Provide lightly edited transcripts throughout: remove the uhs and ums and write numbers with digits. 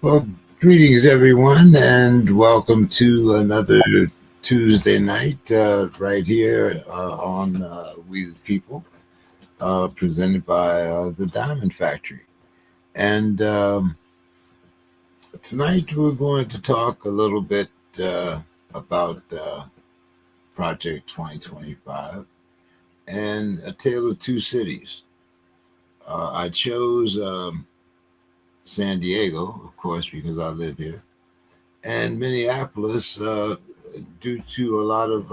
Well, greetings everyone, and welcome to another Tuesday night right here on We the People, presented by the Diamond Factory. And tonight we're going to talk a little bit about Project 2025 and A Tale of Two Cities. I chose San Diego, of course, because I live here, and Minneapolis, due to a lot of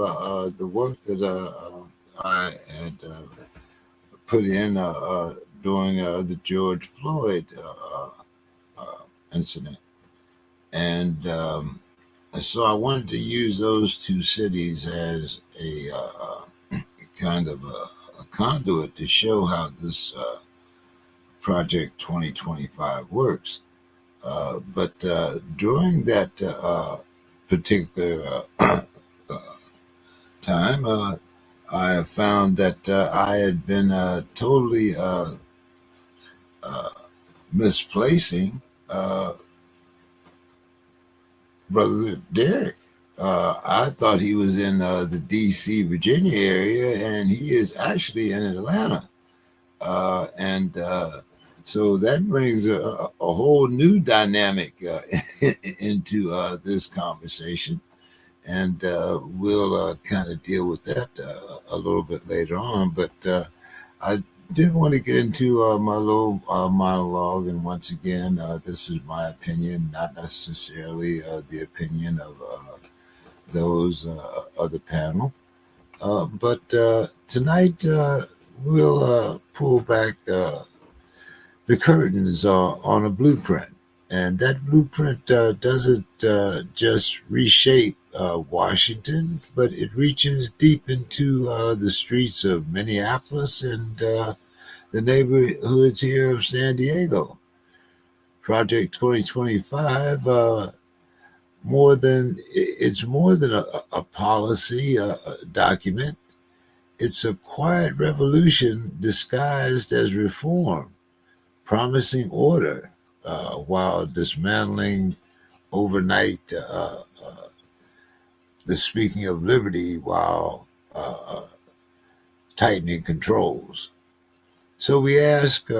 the work that I had put in during the George Floyd incident. And so I wanted to use those two cities as a kind of a conduit to show how this Project 2025 works. But during that particular time, I have found that I had been totally uh, misplacing Brother Derek. I thought he was in the D.C., Virginia area, and he is actually in Atlanta. And so that brings a whole new dynamic into this conversation. And we'll kind of deal with that a little bit later on. But I did want to get into my little monologue. And once again, this is my opinion, not necessarily the opinion of those of the panel. But tonight, we'll pull back the curtains on a blueprint. And that blueprint doesn't just reshape Washington, but it reaches deep into the streets of Minneapolis and the neighborhoods here of San Diego. Project 2025, it's more than a policy document. It's a quiet revolution disguised as reform, promising order while dismantling overnight the speaking of liberty while tightening controls. So we ask,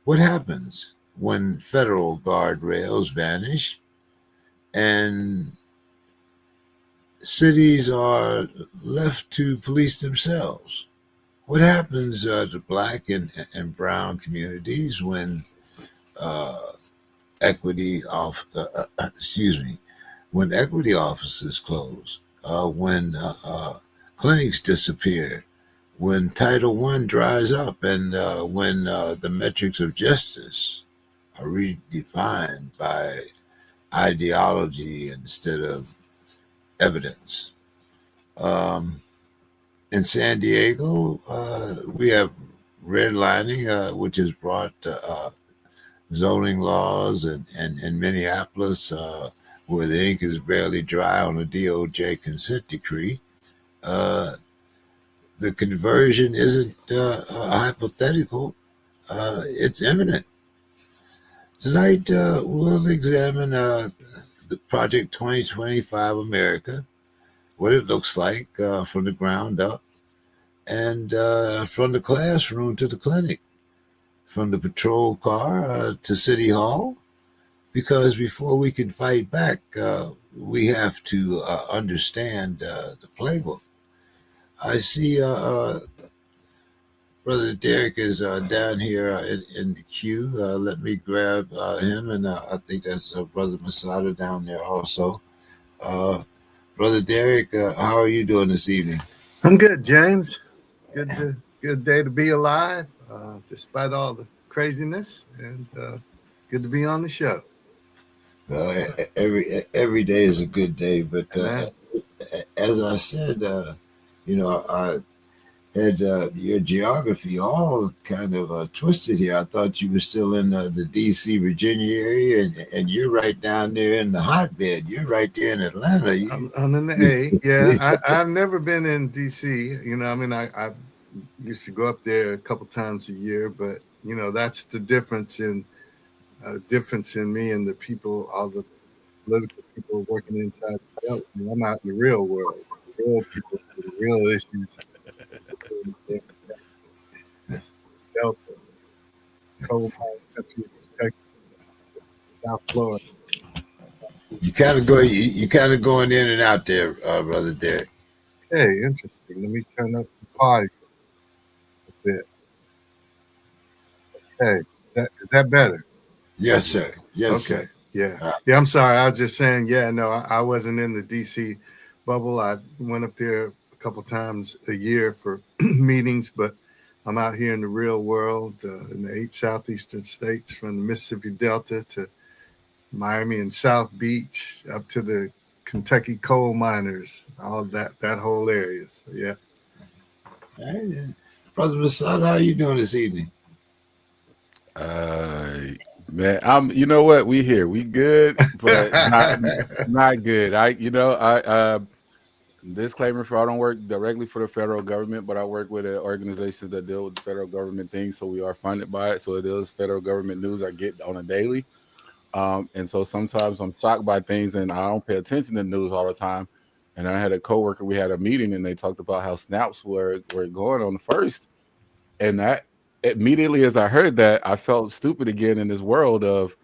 what happens when federal guardrails vanish and cities are left to police themselves? What happens to black and brown communities when uh, equity off excuse me when equity offices close, when clinics disappear, when Title One dries up, and when the metrics of justice are redefined by ideology instead of evidence? Um, in San Diego, we have redlining, which has brought zoning laws, and in Minneapolis, where the ink is barely dry on a DOJ consent decree. Uh, the conversion isn't hypothetical, it's imminent. Tonight, we'll examine the Project 2025 America, what it looks like from the ground up, and from the classroom to the clinic, from the patrol car to City Hall, because before we can fight back, we have to understand the playbook. I see Brother Derek is down here in the queue. Let me grab him, and I think that's Brother Masada down there also. Uh, Brother Derek, how are you doing this evening? I'm good, James. Good day to be alive, despite all the craziness, and good to be on the show. Every day is a good day, but Amen. as I said, I had your geography all kind of twisted here. I thought you were still in the D.C., Virginia area, and you're right down there in the hotbed. You're right there in Atlanta. I'm in the A. Yeah, I've never been in D.C. I used to go up there a couple times a year, but that's the difference in difference in me and the people, all the political people working inside the belt. I mean, I'm out in the real world, the real people, the real issues. This Delta, coal mine country of Kentucky, South Florida. You kind of going in and out there, brother Derek. Okay, interesting. Let me turn up the volume a bit. Okay, is that better? Yes, sir. Yes, Okay, sir. yeah, Uh, yeah. I'm sorry. I was just saying. Yeah, no, I wasn't in the DC bubble. I went up there a couple times a year for meetings, but I'm out here in the real world, in the 8 southeastern states, from the Mississippi Delta to Miami and South Beach, up to the Kentucky coal miners, all that whole area. So yeah. all right. Brother Masad, how are you doing this evening? Uh, man, You know what? We here. We good, but not good. Disclaimer: for I don't work directly for the federal government, but I work with organizations that deal with the federal government things. So we are funded by it. So it is federal government news I get on a daily. And so sometimes I'm shocked by things, and I don't pay attention to news all the time. And I had a coworker. We had a meeting, and they talked about how snaps were going on the first, and that immediately as I heard that, I felt stupid again in this world of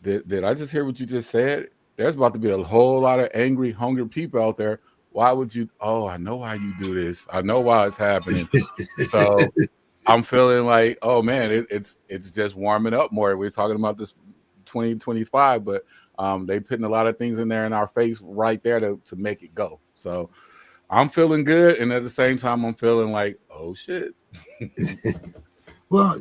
did I just hear what you just said? There's about to be a whole lot of angry, hungry people out there. Why would you? Oh, I know why you do this. I know why it's happening. So I'm feeling like, oh man, it's just warming up more. We're talking about this 2025, but they putting a lot of things in there in our face right there to make it go. So I'm feeling good, and at the same time, I'm feeling like, oh shit. Well,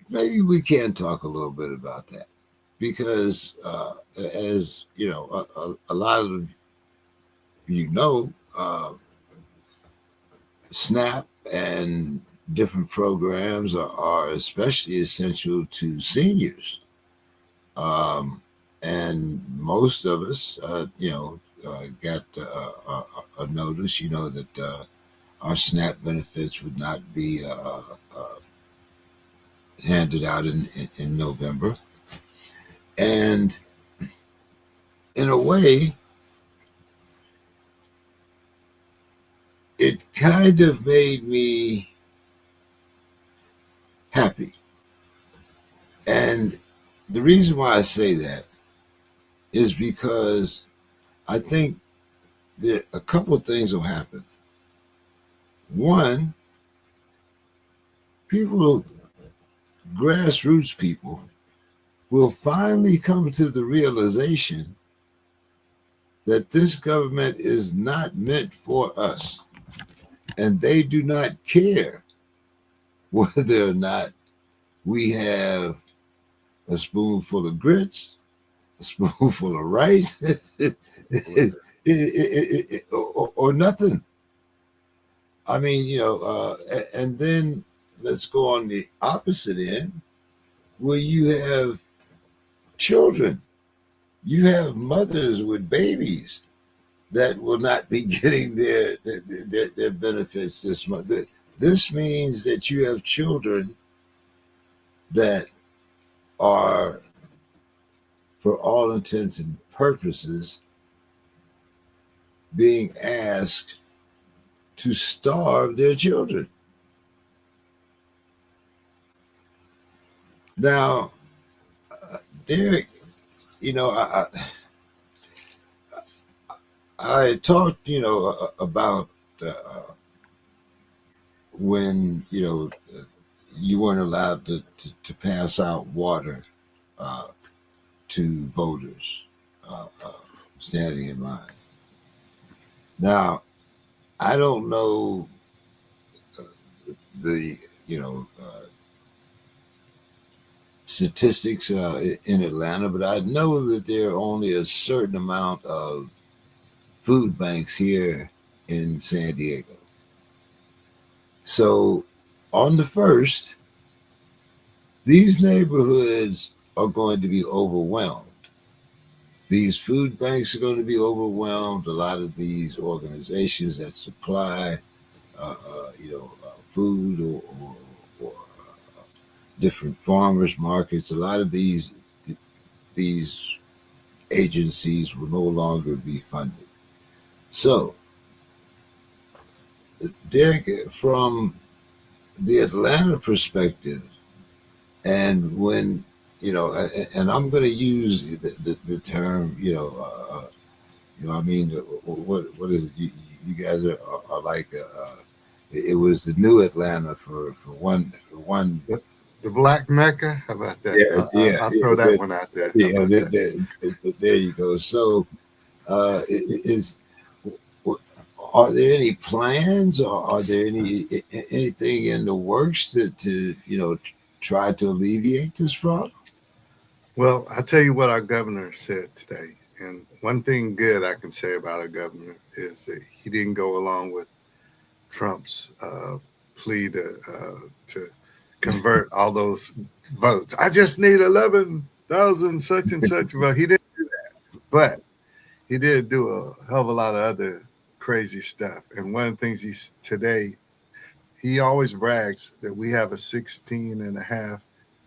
maybe we can talk a little bit about that because, as you know, a lot of you know, SNAP and different programs are especially essential to seniors. Um, and most of us, got a notice, that our SNAP benefits would not be handed out in November. And in a way, it kind of made me happy. And the reason why I say that is because I think that a couple of things will happen. One, people, grassroots people, will finally come to the realization that this government is not meant for us. And they do not care whether or not we have a spoonful of grits, a spoonful of rice, or nothing. I mean, and then let's go on the opposite end where you have children. You have mothers with babies that will not be getting their benefits this month. This means that you have children that are, for all intents and purposes, being asked to starve their children. Now, Derek, you know, I talked, about when, you weren't allowed to pass out water uh, to voters standing in line. Now, I don't know the, statistics in Atlanta, but I know that there are only a certain amount of food banks here in San Diego. So on the first, these neighborhoods are going to be overwhelmed. These food banks are going to be overwhelmed. A lot of these organizations that supply, food different farmers markets. A lot of these agencies will no longer be funded. So, Derek, from the Atlanta perspective, and when and I'm going to use the term, I mean, what is it? You guys are like, it was the new Atlanta for one. The, the Black Mecca. How about that? Yeah, yeah, I'll throw that yeah, one out there. How yeah. about that? There you go. So, is are there any plans, or are there anything in the works to try to alleviate this problem? Well, I tell you what our governor said today, and one thing good I can say about our governor is that he didn't go along with Trump's plea to convert all those votes. I just need 11,000 such and such vote. He didn't do that, but he did do a hell of a lot of other crazy stuff. And one of the things today, he always brags that we have a $16.5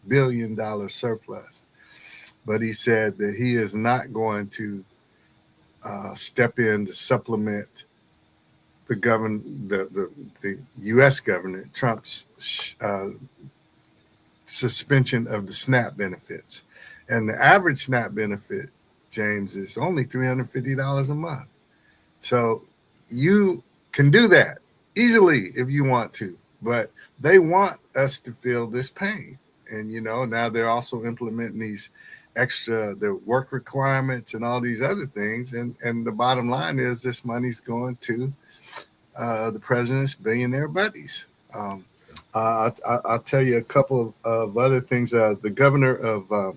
billion surplus. But he said that he is not going to step in to supplement the U.S. government, Trump's suspension of the SNAP benefits. And the average SNAP benefit, James, is only $350 a month. So you can do that easily if you want to, but they want us to feel this pain. And, now they're also implementing these the work requirements and all these other things. And the bottom line is this money's going to the president's billionaire buddies. I'll tell you a couple of other things. The governor of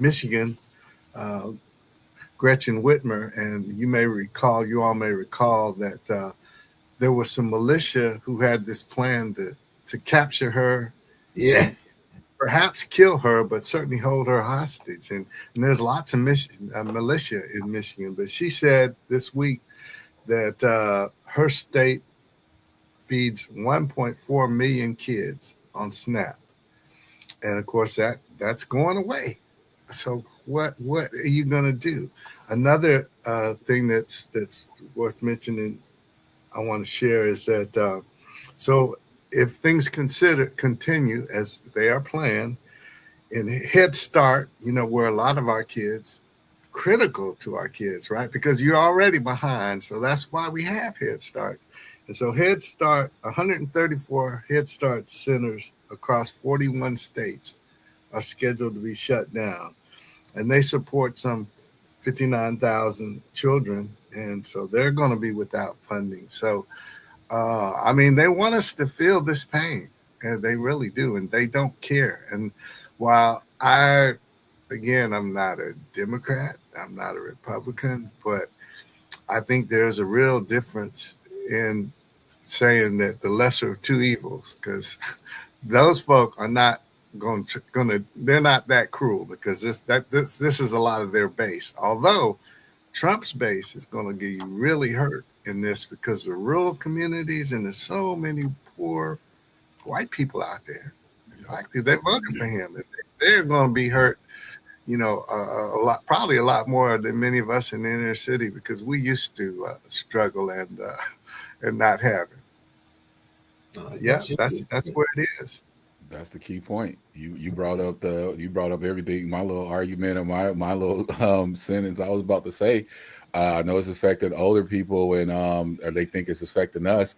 Michigan, Gretchen Whitmer, and you all may recall that there was some militia who had this plan to capture her, Yeah, perhaps kill her, but certainly hold her hostage. And there's lots of militia in Michigan. But she said this week that her state feeds 1.4 million kids on SNAP, and of course that's going away. So what are you going to do? Another thing that's worth mentioning, I want to share is that so if things continue as they are planned in Head Start, where a lot of our kids, critical to our kids, right? Because you're already behind. So that's why we have Head Start. And so Head Start, 134 Head Start centers across 41 states are scheduled to be shut down. And they support some 59,000 children. And so they're going to be without funding. So, they want us to feel this pain. And they really do. And they don't care. And while I'm not a Democrat, I'm not a Republican, but I think there's a real difference in saying that the lesser of two evils, because those folk are not they're not that cruel, because this is a lot of their base. Although Trump's base is going to get really hurt in this, because the rural communities, and there's so many poor white people out there. Black people, they voted for him. They're going to be hurt, a lot, probably a lot more than many of us in the inner city, because we used to struggle and not have it. Yeah, that's where it is. That's the key point. You brought up everything. My little argument, or my little sentence I was about to say. I know it's affecting older people, and they think it's affecting us.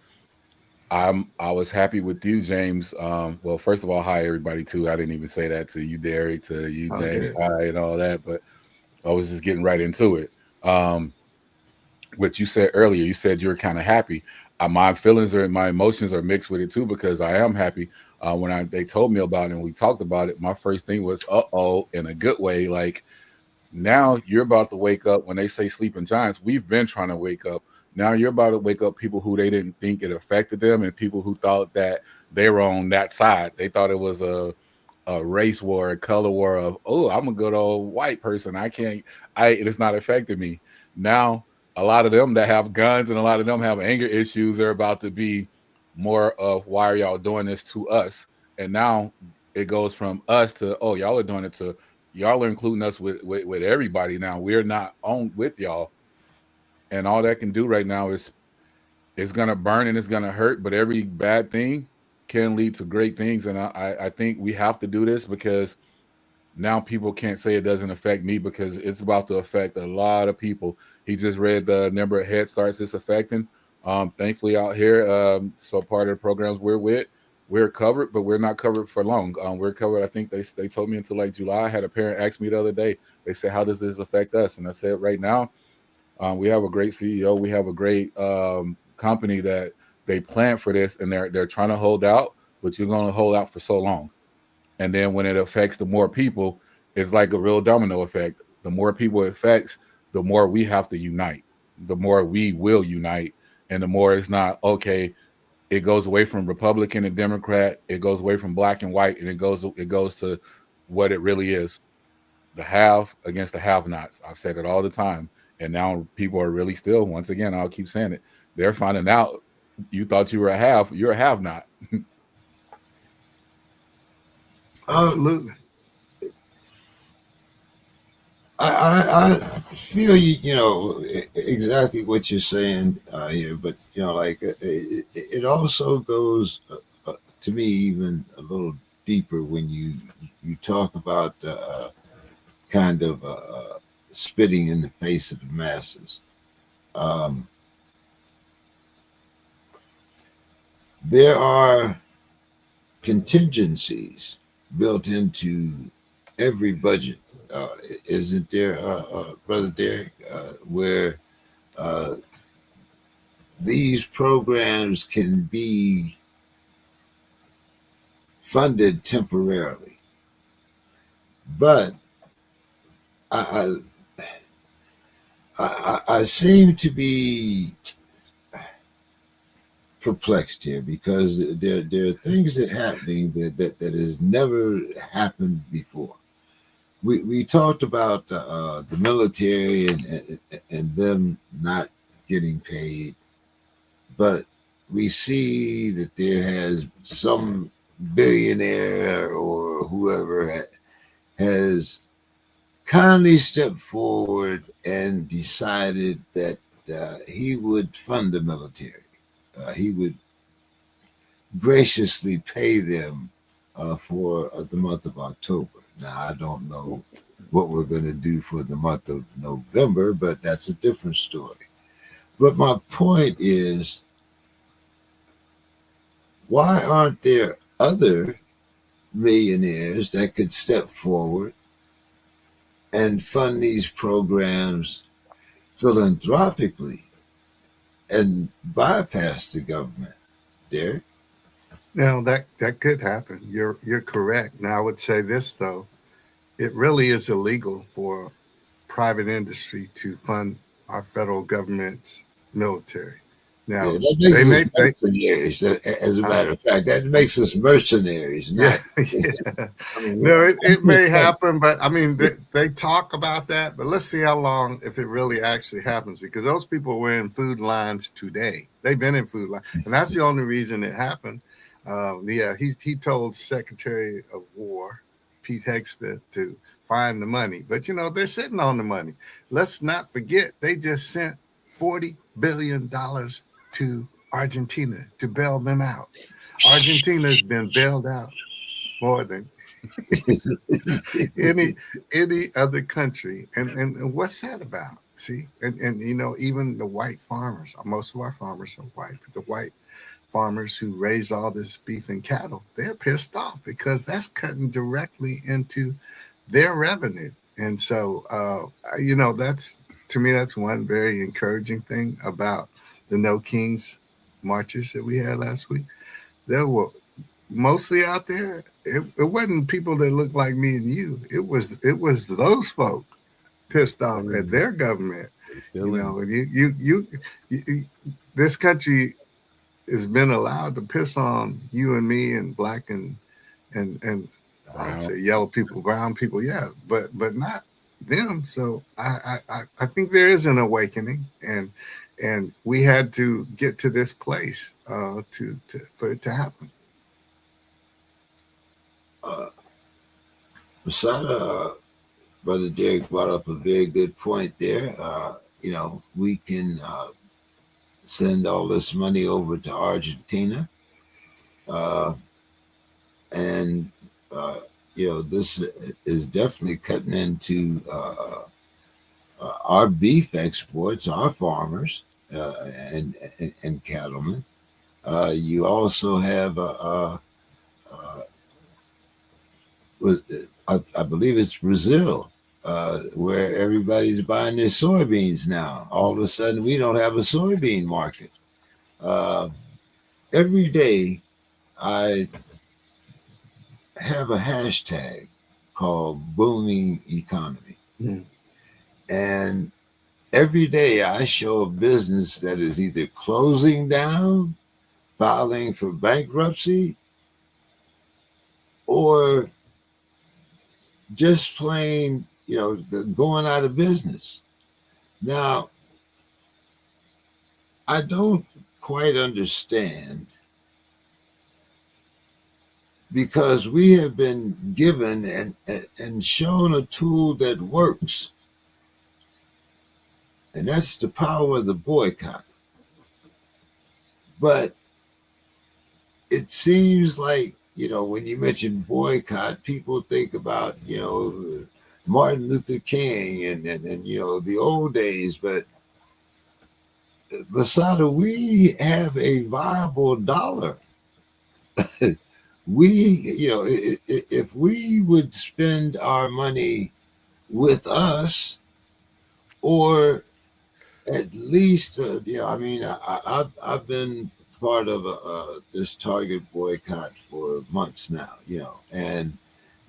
I was happy with you, James. Well, first of all, hi everybody too. I didn't even say that to you, Derek, to you, James, hi, and all that, but I was just getting right into it. What you said earlier, you said you were kind of happy. My feelings or my emotions are mixed with it too, because I am happy. When they told me about it and we talked about it, my first thing was, in a good way. Like, now you're about to wake up. When they say sleeping giants, we've been trying to wake up. Now you're about to wake up people who they didn't think it affected them, and people who thought that they were on that side. They thought it was a race war, a color war of, I'm a good old white person. It's not affecting me. Now, a lot of them that have guns and a lot of them have anger issues are about to be more of, why are y'all doing this to us? And now it goes from us to, oh, y'all are doing it, to y'all are including us with everybody now. We're not on with y'all. And all that can do right now is it's gonna burn and it's gonna hurt, but every bad thing can lead to great things. And I think we have to do this, because now people can't say it doesn't affect me, because it's about to affect a lot of people. He just read the number of head starts it's affecting. Thankfully out here, so part of the programs we're with, we're covered, but we're not covered for long. We're covered. I think they told me until like July. I had a parent ask me the other day. They said, "How does this affect us?" And I said, "Right now, we have a great CEO. We have a great company that they plan for this, and they're trying to hold out. But you're going to hold out for so long, and then when it affects the more people, it's like a real domino effect. The more people it affects, the more we have to unite. The more we will unite, and the more it's not okay. It goes away from Republican and Democrat. It goes away from black and white, and it goes to what it really is: the have against the have-nots. I've said it all the time, and now people are really still. Once again, I'll keep saying it. They're finding out you thought you were a have. You're a have-not. Absolutely. I feel you know exactly what you're saying here, but you know, like it also goes to me even a little deeper when you talk about kind of spitting in the face of the masses. Um, there are contingencies built into every budget, uh, isn't there, Brother Derek, where uh, these programs can be funded temporarily. But I, I seem to be perplexed here because there are things that are happening that has never happened before. We talked about the military and them not getting paid, but we see that there has some billionaire or whoever has kindly stepped forward and decided that he would fund the military. He would graciously pay them for the month of October. Now, I don't know what we're going to do for the month of November, but that's a different story. But my point is, why aren't there other millionaires that could step forward and fund these programs philanthropically and bypass the government, Derek? Now that could happen. You're correct. Now I would say this though, it really is illegal for private industry to fund our federal government's military. Yeah, Now that makes they us may they mercenaries. As a matter of fact, that makes us mercenaries. yeah, Not, yeah. I mean, No, it I'm may just saying. happen, but I mean they talk about that, but let's see how long if it really actually happens because those people were in food lines today. They've been in food lines, and that's the only reason it happened. Yeah, he told Secretary of War Pete Hegseth to find the money, but you know they're sitting on the money. Let's not forget they just sent $40 billion to Argentina to bail them out. Argentina's been bailed out more than any any other country. And what's that about? See, and you know, even the white farmers, most of our farmers are white, but the white farmers who raise all this beef and cattle, they're pissed off because that's cutting directly into their revenue. And so, you know, that's to me, that's one very encouraging thing about the No Kings marches that we had last week. There were mostly out there, it wasn't people that looked like me and you. It was those folk pissed off at their government. You know, and you this country has been allowed to piss on you and me and black and I would say yellow people, brown people, yeah, but not them. So I think there is an awakening, and we had to get to this place to for it to happen. uh, Masada, Brother Derek brought up a very good point there. We can send all this money over to Argentina, uh, and uh, this is definitely cutting into our beef exports, our farmers, and cattlemen. You also have I believe it's Brazil, where everybody's buying their soybeans now. All of a sudden, we don't have a soybean market. Uh, every day, I have a hashtag called booming economy. Mm. And every day I show a business that is either closing down, filing for bankruptcy, or just plain, going out of business. Now, I don't quite understand because we have been given and shown a tool that works, and that's the power of the boycott. But it seems like, when you mention boycott, people think about, Martin Luther King and the old days. But Masada, we have a viable dollar. We, if we would spend our money with us, or at least, I mean, I've been part of this Target boycott for months now, and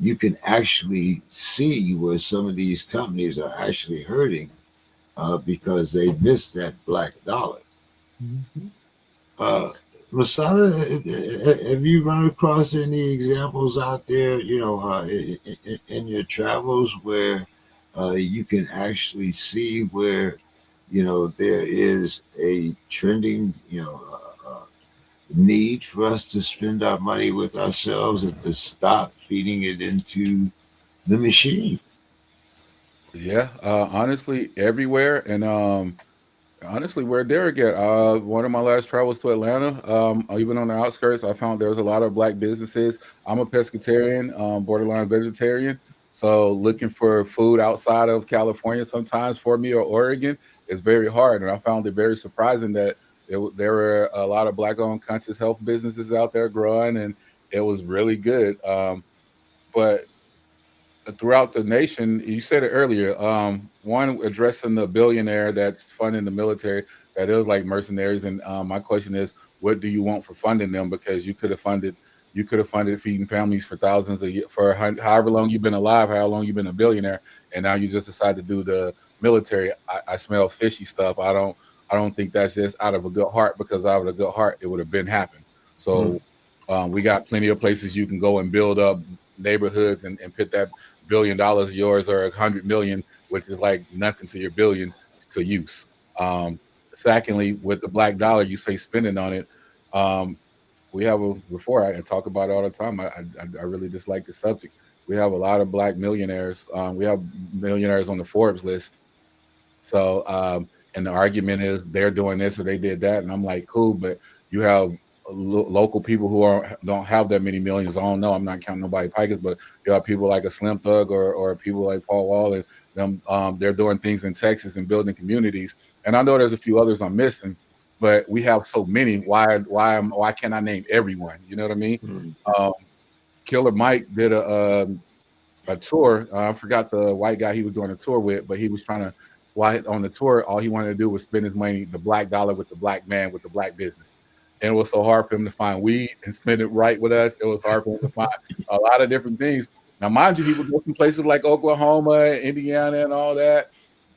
you can actually see where some of these companies are actually hurting because they missed that black dollar. Mhm. Uh, Masada, have you run across any examples out there, in your travels where you can actually see where, there is a trending, need for us to spend our money with ourselves and to stop feeding it into the machine? Yeah, honestly, everywhere, and honestly, where Derek at? One of my last travels to Atlanta, even on the outskirts, I found there was a lot of black businesses. I'm a pescatarian, borderline vegetarian, so looking for food outside of California sometimes for me or Oregon is very hard, and I found it very surprising that there were a lot of black-owned conscious health businesses out there growing, and it was really good. But throughout the nation, you said it earlier. One addressing the billionaire that's funding the military that is like mercenaries, and my question is, what do you want for funding them? Because you could have funded feeding families for thousands of years, for however long you've been alive, how long you've been a billionaire, and now you just decide to do the military. I smell fishy stuff. I don't think that's just out of a good heart, because out of a good heart it would have been happened. Mm. So we got plenty of places you can go and build up neighborhoods and put that $1 billion of yours, or 100 million, which is like nothing to your billion, to use. Um, Secondly, with the black dollar, you say spending on it. Um, we have a before I talk about it all the time. I really dislike the subject. We have a lot of black millionaires. We have millionaires on the Forbes list. So, and the argument is they're doing this or they did that, and I'm like, cool, but you have local people who don't have that many millions. I don't know. I'm not counting nobody pikers, but you have people like a Slim Thug, or people like Paul Wall, and them. They're doing things in Texas and building communities. And I know there's a few others I'm missing, but we have so many. Why can't I name everyone? You know what I mean? Mm. Um, Killer Mike did a tour. I forgot the white guy he was doing a tour with, but he was trying to, while on the tour, all he wanted to do was spend his money, the black dollar, with the black man, with the black business. And it was so hard for him to find weed and spend it right with us. It was hard for him to find a lot of different things. Now, mind you, he would go from places like Oklahoma, Indiana, and all that,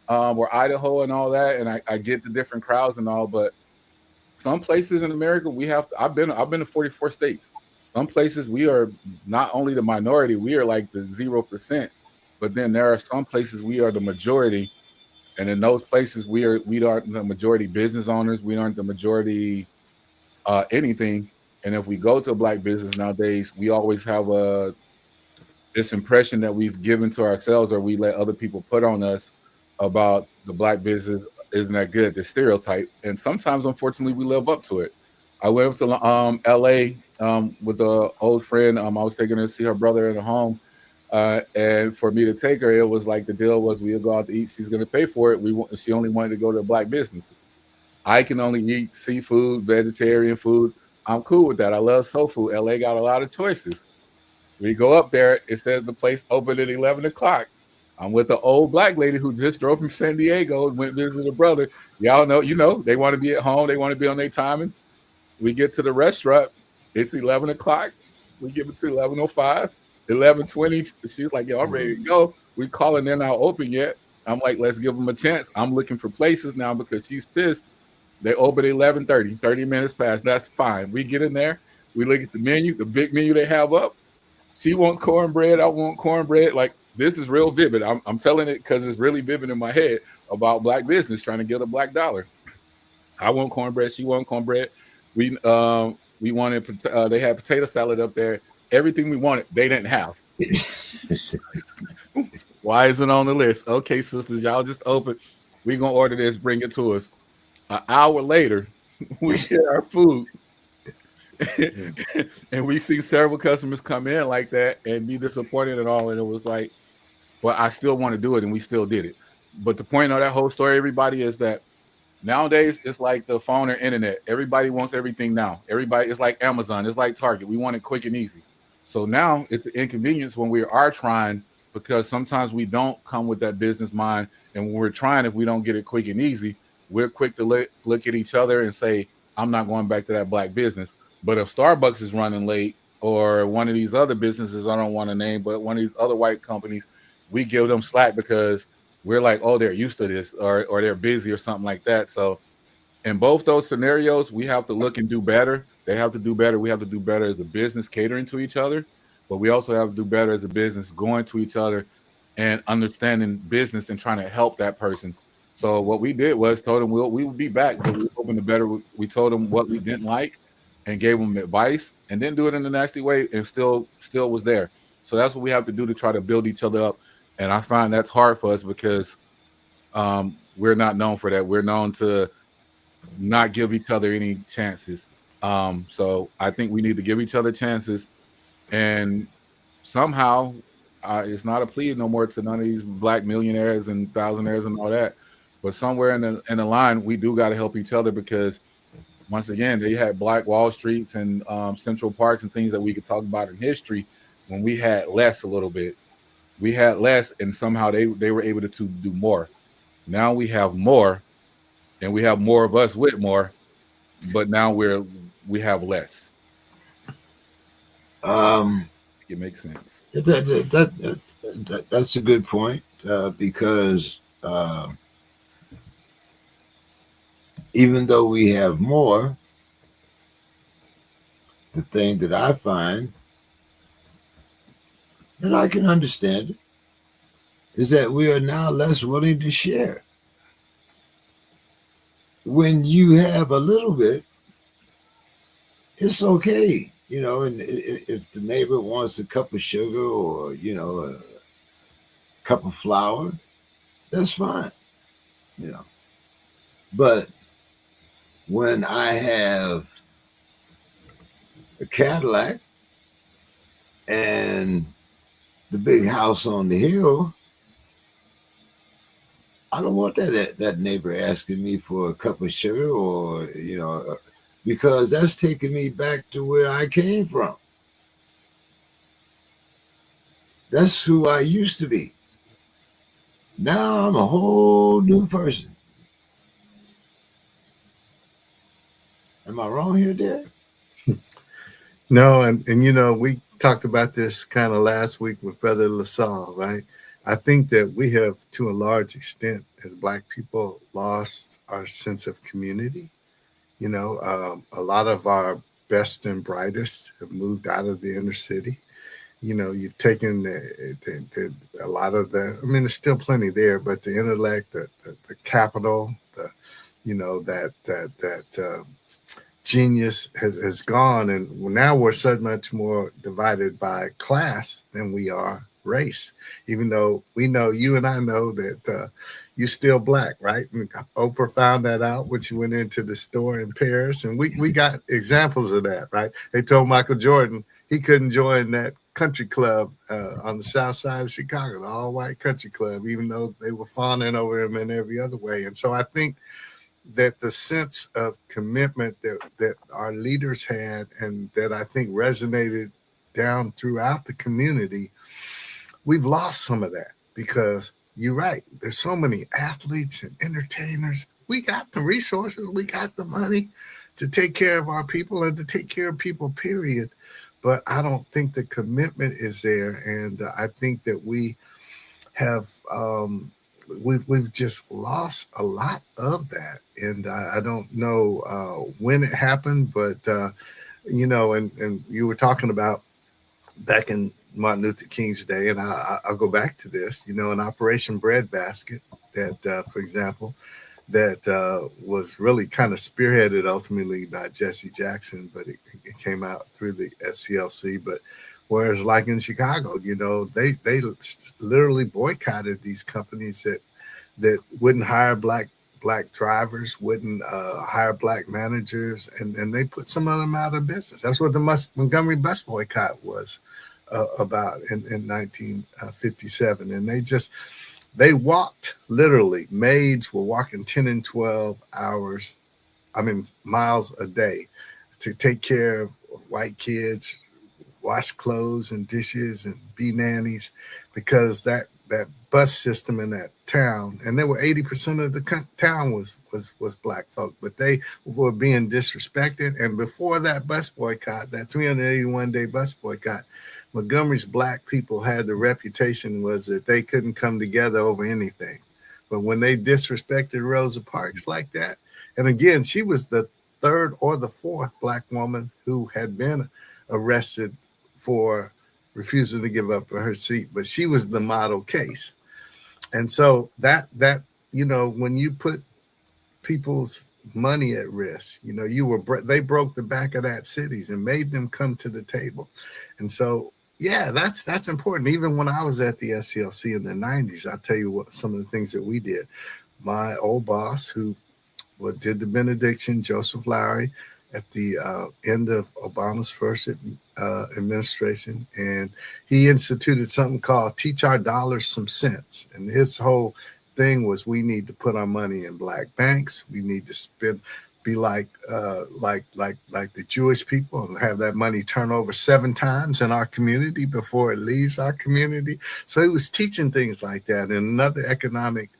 or Idaho and all that. And I get the different crowds and all, but some places in America, we have. I've been to 44 states. Some places we are not only the minority, we are like the 0%. But then there are some places we are the majority, and in those places we aren't the majority business owners. We aren't the majority anything. And if we go to a black business nowadays, we always have a this impression that we've given to ourselves or we let other people put on us about the black business isn't that good, the stereotype. And sometimes, unfortunately, we live up to it. I went up to LA with an old friend. I was taking her to see her brother in a home. And for me to take her, it was like the deal was we'll go out to eat. She's going to pay for it. She only wanted to go to black businesses. I can only eat seafood, vegetarian food. I'm cool with that. I love soul food. LA got a lot of choices. We go up there. It says the place opened at 11 o'clock. I'm with the old black lady who just drove from San Diego and went visit her brother. Y'all know, they want to be at home. They want to be on their timing. We get to the restaurant. It's 11 o'clock. We give it to 11:05, 11:20. She's like, yo, I'm ready to go. We calling, they're not open yet. I'm like, let's give them a chance. I'm looking for places now because she's pissed. They open at 11:30, 30 minutes past. That's fine. We get in there. We look at the menu, the big menu they have up. She wants cornbread. I want cornbread. Like, this is real vivid. I'm telling it because it's really vivid in my head about black business trying to get a black dollar. I want cornbread. She want cornbread. We wanted. They had potato salad up there. Everything we wanted, they didn't have. Why is it on the list? Okay, sisters, y'all just open. We gonna order this. Bring it to us. An hour later, we get our food. And we see several customers come in like that and be disappointed and all. And it was like, well, I still want to do it. And we still did it. But the point of that whole story, everybody, is that nowadays it's like the phone or internet. Everybody wants everything now. Everybody, it's like Amazon. It's like Target. We want it quick and easy. So now it's the inconvenience when we are trying, because sometimes we don't come with that business mind. And when we're trying, if we don't get it quick and easy, we're quick to look at each other and say, I'm not going back to that black business. But if Starbucks is running late, or one of these other businesses I don't want to name, but one of these other white companies, we give them slack because we're like, oh, they're used to this, or they're busy or something like that. So in both those scenarios, we have to look and do better. They have to do better. We have to do better as a business catering to each other, but we also have to do better as a business going to each other and understanding business and trying to help that person. So what we did was told them we would be back, but we were hoping to better. We told them what we didn't like and gave them advice, and didn't do it in a nasty way, and still was there. So that's what we have to do to try to build each other up. And I find that's hard for us because we're not known for that. We're known to not give each other any chances. So I think we need to give each other chances, and somehow it's not a plea no more to none of these black millionaires and thousandaires and all that. But somewhere in the line, we do got to help each other, because once again, they had Black Wall Streets and Central Parks and things that we could talk about in history when we had less a little bit. We had less, and somehow they were able to do more. Now we have more, and we have more of us with more, but now we have less. It makes sense. That's a good point, because even though we have more, the thing that I find, and I can understand it, is that we are now less willing to share. When you have a little bit, it's okay, and if the neighbor wants a cup of sugar, or, a cup of flour, that's fine, But when I have a Cadillac and the big house on the hill, I don't want that neighbor asking me for a cup of sugar, or, because that's taking me back to where I came from. That's who I used to be. Now I'm a whole new person. Am I wrong here, Dad? No, and we talked about this kind of last week with Brother LaSalle, right? I think that we have, to a large extent, as Black people, lost our sense of community. A lot of our best and brightest have moved out of the inner city. You've taken a lot of the. I mean, there's still plenty there, but the intellect, the capital, that genius has gone, and now we're so much more divided by class than we are race. Even though we know, you and I know that you're still black, right? And Oprah found that out when she went into the store in Paris, and we got examples of that, right? They told Michael Jordan he couldn't join that country club on the south side of Chicago, the all-white country club, even though they were fawning over him in every other way. And so I think that the sense of commitment that our leaders had, and that I think resonated down throughout the community, we've lost some of that, because you're right. There's so many athletes and entertainers. We got the resources, we got the money to take care of our people and to take care of people, period. But I don't think the commitment is there. And I think that we have we've just lost a lot of that, and I don't know when it happened, but and you were talking about back in Martin Luther King's day, and I'll go back to this, in Operation Breadbasket, that for example, that was really kind of spearheaded ultimately by Jesse Jackson, but it came out through the SCLC. But whereas, like in Chicago, they literally boycotted these companies that wouldn't hire black drivers, wouldn't hire black managers, and they put some of them out of business. That's what the Montgomery bus boycott was about in 1957. And they walked, literally, maids were walking 10 and 12 miles a day to take care of white kids, wash clothes and dishes and be nannies, because that bus system in that town, and there were 80% of the town was black folk, but they were being disrespected. And before that bus boycott, that 381-day bus boycott, Montgomery's black people had the reputation was that they couldn't come together over anything. But when they disrespected Rosa Parks like that, and again, she was the third or the fourth black woman who had been arrested for refusing to give up her seat, but she was the model case. And so that when you put people's money at risk, they broke the back of that cities and made them come to the table. And so, yeah, that's important. Even when I was at the SCLC in the 90s, I'll tell you what some of the things that we did. My old boss, who did the benediction, Joseph Lowry, at the end of Obama's first administration, and he instituted something called "Teach Our Dollars Some Sense." And his whole thing was, we need to put our money in black banks. We need to be like the Jewish people, and have that money turn over 7 times in our community before it leaves our community. So he was teaching things like that. And another economic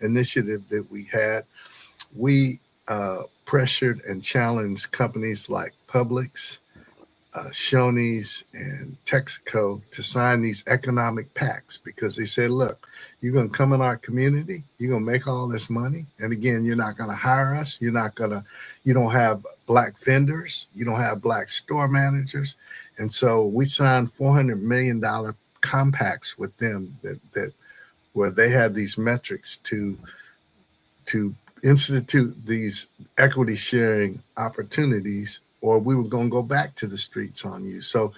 initiative that we had, we pressured and challenged companies like Publix, Shoney's, and Texaco to sign these economic pacts, because they said, look, you're going to come in our community, you're going to make all this money, and again, you're not going to hire us, you don't have black vendors, you don't have black store managers. And so we signed $400 million compacts with them that where they had these metrics to institute these equity sharing opportunities, or we were going to go back to the streets on you. So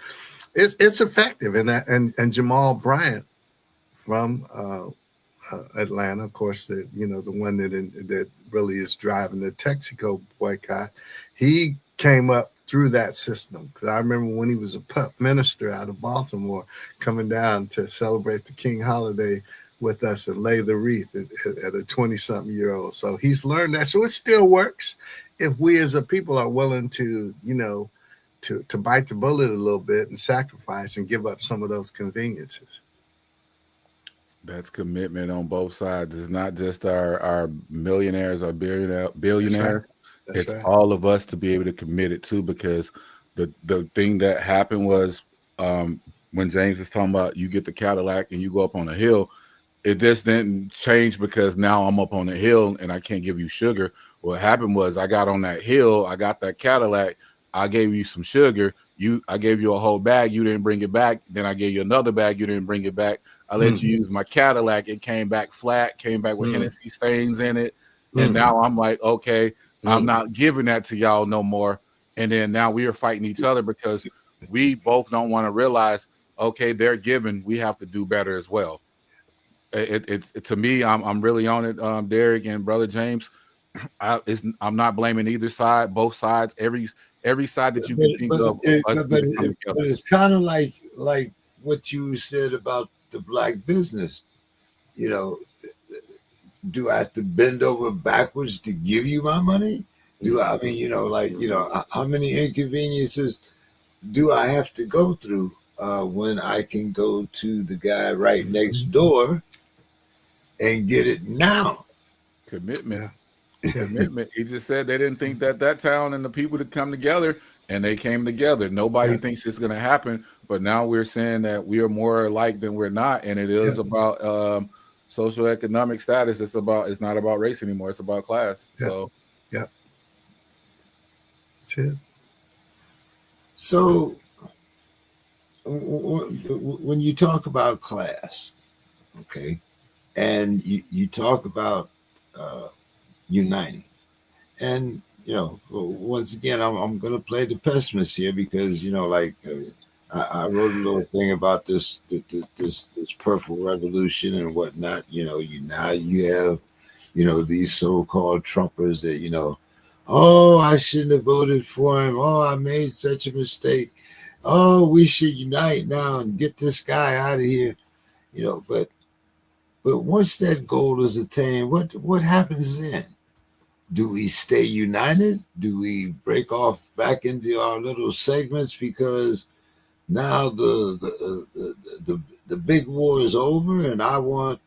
it's effective. And Jamal Bryant from Atlanta, of course, the one that really is driving the Texaco boycott, he came up through that system. Because I remember when he was a pup minister out of Baltimore, coming down to celebrate the King holiday with us and lay the wreath at a 20-something-year-old. So he's learned that. So it still works if we as a people are willing to, to bite the bullet a little bit and sacrifice and give up some of those conveniences. That's commitment on both sides. It's not just our millionaires or billionaires. That's right. It's all of us to be able to commit it too, because the thing that happened was when James is talking about you get the Cadillac and you go up on a hill, it just didn't change because now I'm up on the hill and I can't give you sugar. What happened was I got on that hill, I got that Cadillac, I gave you some sugar, I gave you a whole bag, you didn't bring it back. Then I gave you another bag, you didn't bring it back. I let you use my Cadillac, it came back flat, came back with Hennessy stains in it. And now I'm like, okay, I'm not giving that to y'all no more. And then now we are fighting each other because we both don't want to realize, okay, they're giving, we have to do better as well. It's to me, I'm really on it, Derek and brother James. I'm not blaming either side, both sides, every side that you but can think but of it, us need but, to come it, but together. it's kind of like what you said about the black business. You know, do I have to bend over backwards to give you my money? Do I mean, how many inconveniences do I have to go through when I can go to the guy right next door and get it now? Commitment. Yeah. Commitment. He just said they didn't think that town and the people to come together, and they came together. Nobody Yeah. thinks it's going to happen, but now we're saying that we are more alike than we're not, and it is Yeah. about social economic status. It's not about race anymore. It's about class. Yeah. So Yeah. That's it. So when you talk about class, okay, and you talk about uh, uniting, and once again, I'm going to play the pessimist here because I wrote a little thing about this purple revolution and whatnot. Now you have these so-called Trumpers that oh, I shouldn't have voted for him. Oh, I made such a mistake. Oh, we should unite now and get this guy out of here. But once that goal is attained, what happens then? Do we stay united? Do we break off back into our little segments because now the big war is over and I want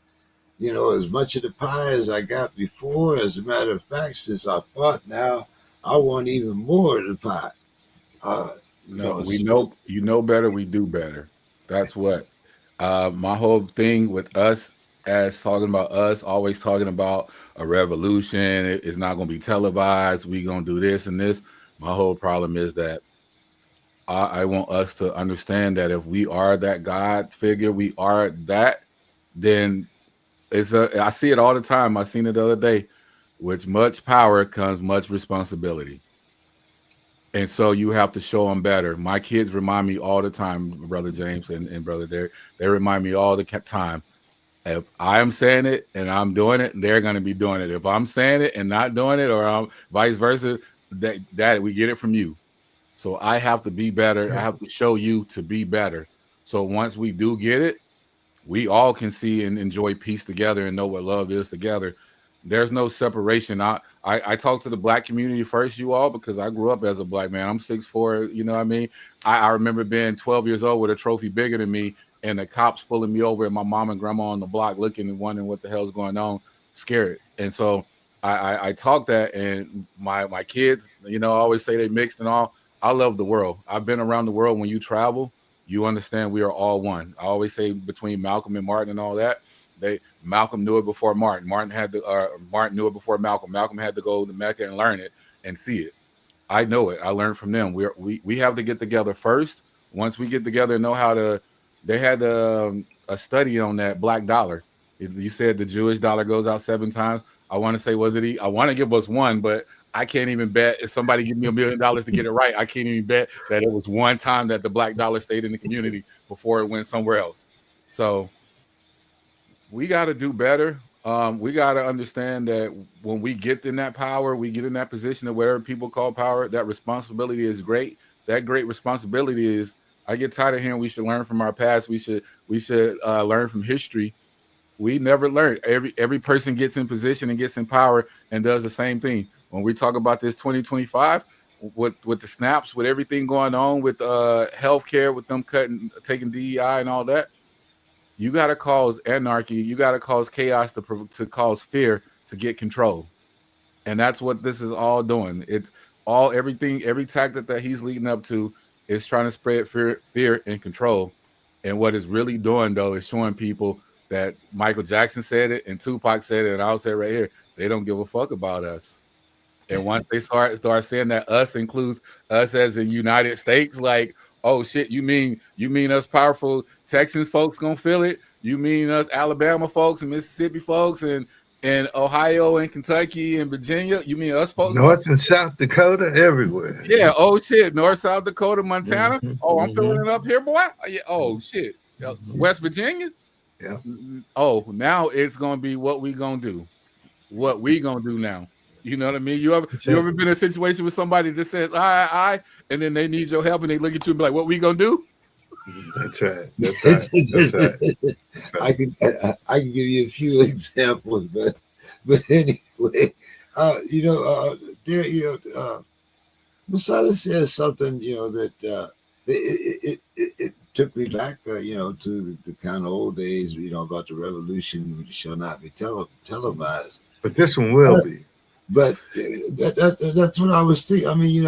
as much of the pie as I got before? As a matter of fact, since I fought now, I want even more of the pie. Uh, no, we so know better, we do better. That's what my whole thing with us as talking about us, always talking about a revolution. It's not going to be televised. We going to do this and this. My whole problem is that I want us to understand that if we are that God figure, we are that, then I see it all the time. I seen it the other day. With much power comes much responsibility. And so you have to show them better. My kids remind me all the time, Brother James and Brother Derek. They remind me all the time. If I am saying it and I'm doing it, they're going to be doing it. If I'm saying it and not doing it, or vice versa, that we get it from you. So I have to be better. I Yeah. have to show you to be better. So once we do get it, we all can see and enjoy peace together and know what love is together. There's no separation. I talk to the black community first, you all, because I grew up as a black man. I'm 6'4", you know what I mean? I remember being 12 years old with a trophy bigger than me and the cops pulling me over and my mom and grandma on the block looking and wondering what the hell's going on, scared. And so I talk that, and my kids, I always say they mixed and all. I love the world. I've been around the world. When you travel, you understand we are all one. I always say between Malcolm and Martin and all that, Malcolm knew it before Martin. Martin knew it before Malcolm. Malcolm had to go to Mecca and learn it and see it. I know it. I learned from them. We have to get together first. Once we get together and know how to, they had a study on that black dollar. You said the Jewish dollar goes out 7 times. I want to say, I want to give us one, but I can't even bet if somebody give me $1 million to get it right. I can't even bet that it was one time that the black dollar stayed in the community before it went somewhere else. So we got to do better. We got to understand that when we get in that power, we get in that position of whatever people call power, that responsibility is great. That great responsibility is, I get tired of hearing we should learn from our past. We should learn from history. We never learn. Every person gets in position and gets in power and does the same thing. When we talk about this 2025, with the snaps, with everything going on with healthcare, with them taking DEI and all that, you got to cause anarchy. You got to cause chaos to cause fear to get control. And that's what this is all doing. It's everything, every tactic that he's leading up to is trying to spread fear and control. And what it's really doing, though, is showing people that Michael Jackson said it and Tupac said it, and I'll say right here, they don't give a fuck about us. And once they start saying that us includes us as in United States, like, oh shit, you mean us powerful Texans folks gonna feel it? You mean us Alabama folks and Mississippi folks and and Ohio and Kentucky and Virginia. You mean us folks? North and South Dakota, everywhere. Yeah. Oh shit. North, South Dakota, Montana. Mhm, Oh, I'm filling mhm, it up here, boy. Yeah. Oh shit. West Virginia. Yeah. Oh, now it's gonna be what we gonna do. What we gonna do now? You know what I mean? You ever been in a situation with somebody that says I, and then they need your help and they look at you and be like, "What we gonna do?" That's right. That's right. That's right. That's right. I can give you a few examples, but anyway, there, Masada says something, that it took me back, to the kind of old days, about the revolution which shall not be televised. But this one will be. But that's what I was thinking. I mean,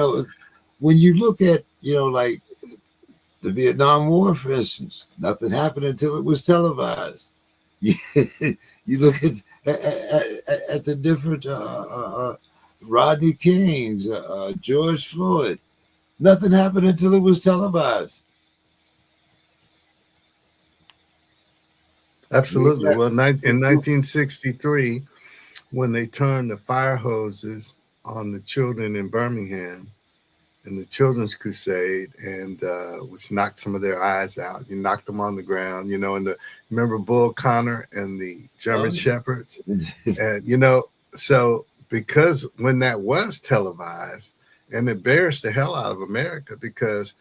when you look at, like the Vietnam War, for instance, nothing happened until it was televised. You, you look at the different Rodney Kings, George Floyd. Nothing happened until it was televised. Absolutely. Well, in 1963, when they turned the fire hoses on the children in Birmingham in the Children's Crusade, and which knocked some of their eyes out. You knocked them on the ground, and remember Bull Connor and the German Shepherds? And, so because when that was televised, and it embarrassed the hell out of America because,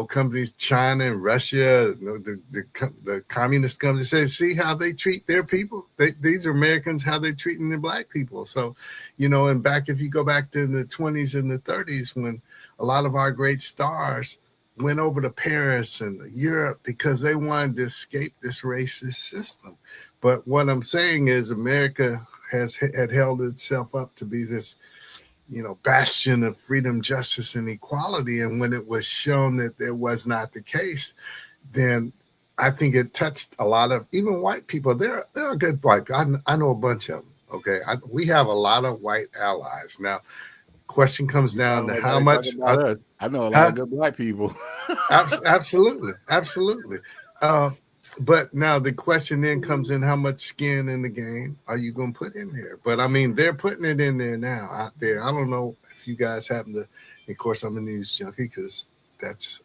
companies, China and Russia, the communist companies say, see how they treat their people. These are Americans, how they're treating the black people. So, and back, if you go back to the 20s and the 30s, when a lot of our great stars went over to Paris and Europe because they wanted to escape this racist system. But what I'm saying is America had held itself up to be this, bastion of freedom, justice, and equality. And when it was shown that it was not the case, then I think it touched a lot of even white people. There are good white people. I know a bunch of them. Okay, we have a lot of white allies now. Question comes down to how much. I know a lot of good black people. Absolutely. But now the question then comes in, how much skin in the game are you going to put in there? But I mean, they're putting it in there now out there. I don't know if you guys happen to, of course, I'm a news junkie because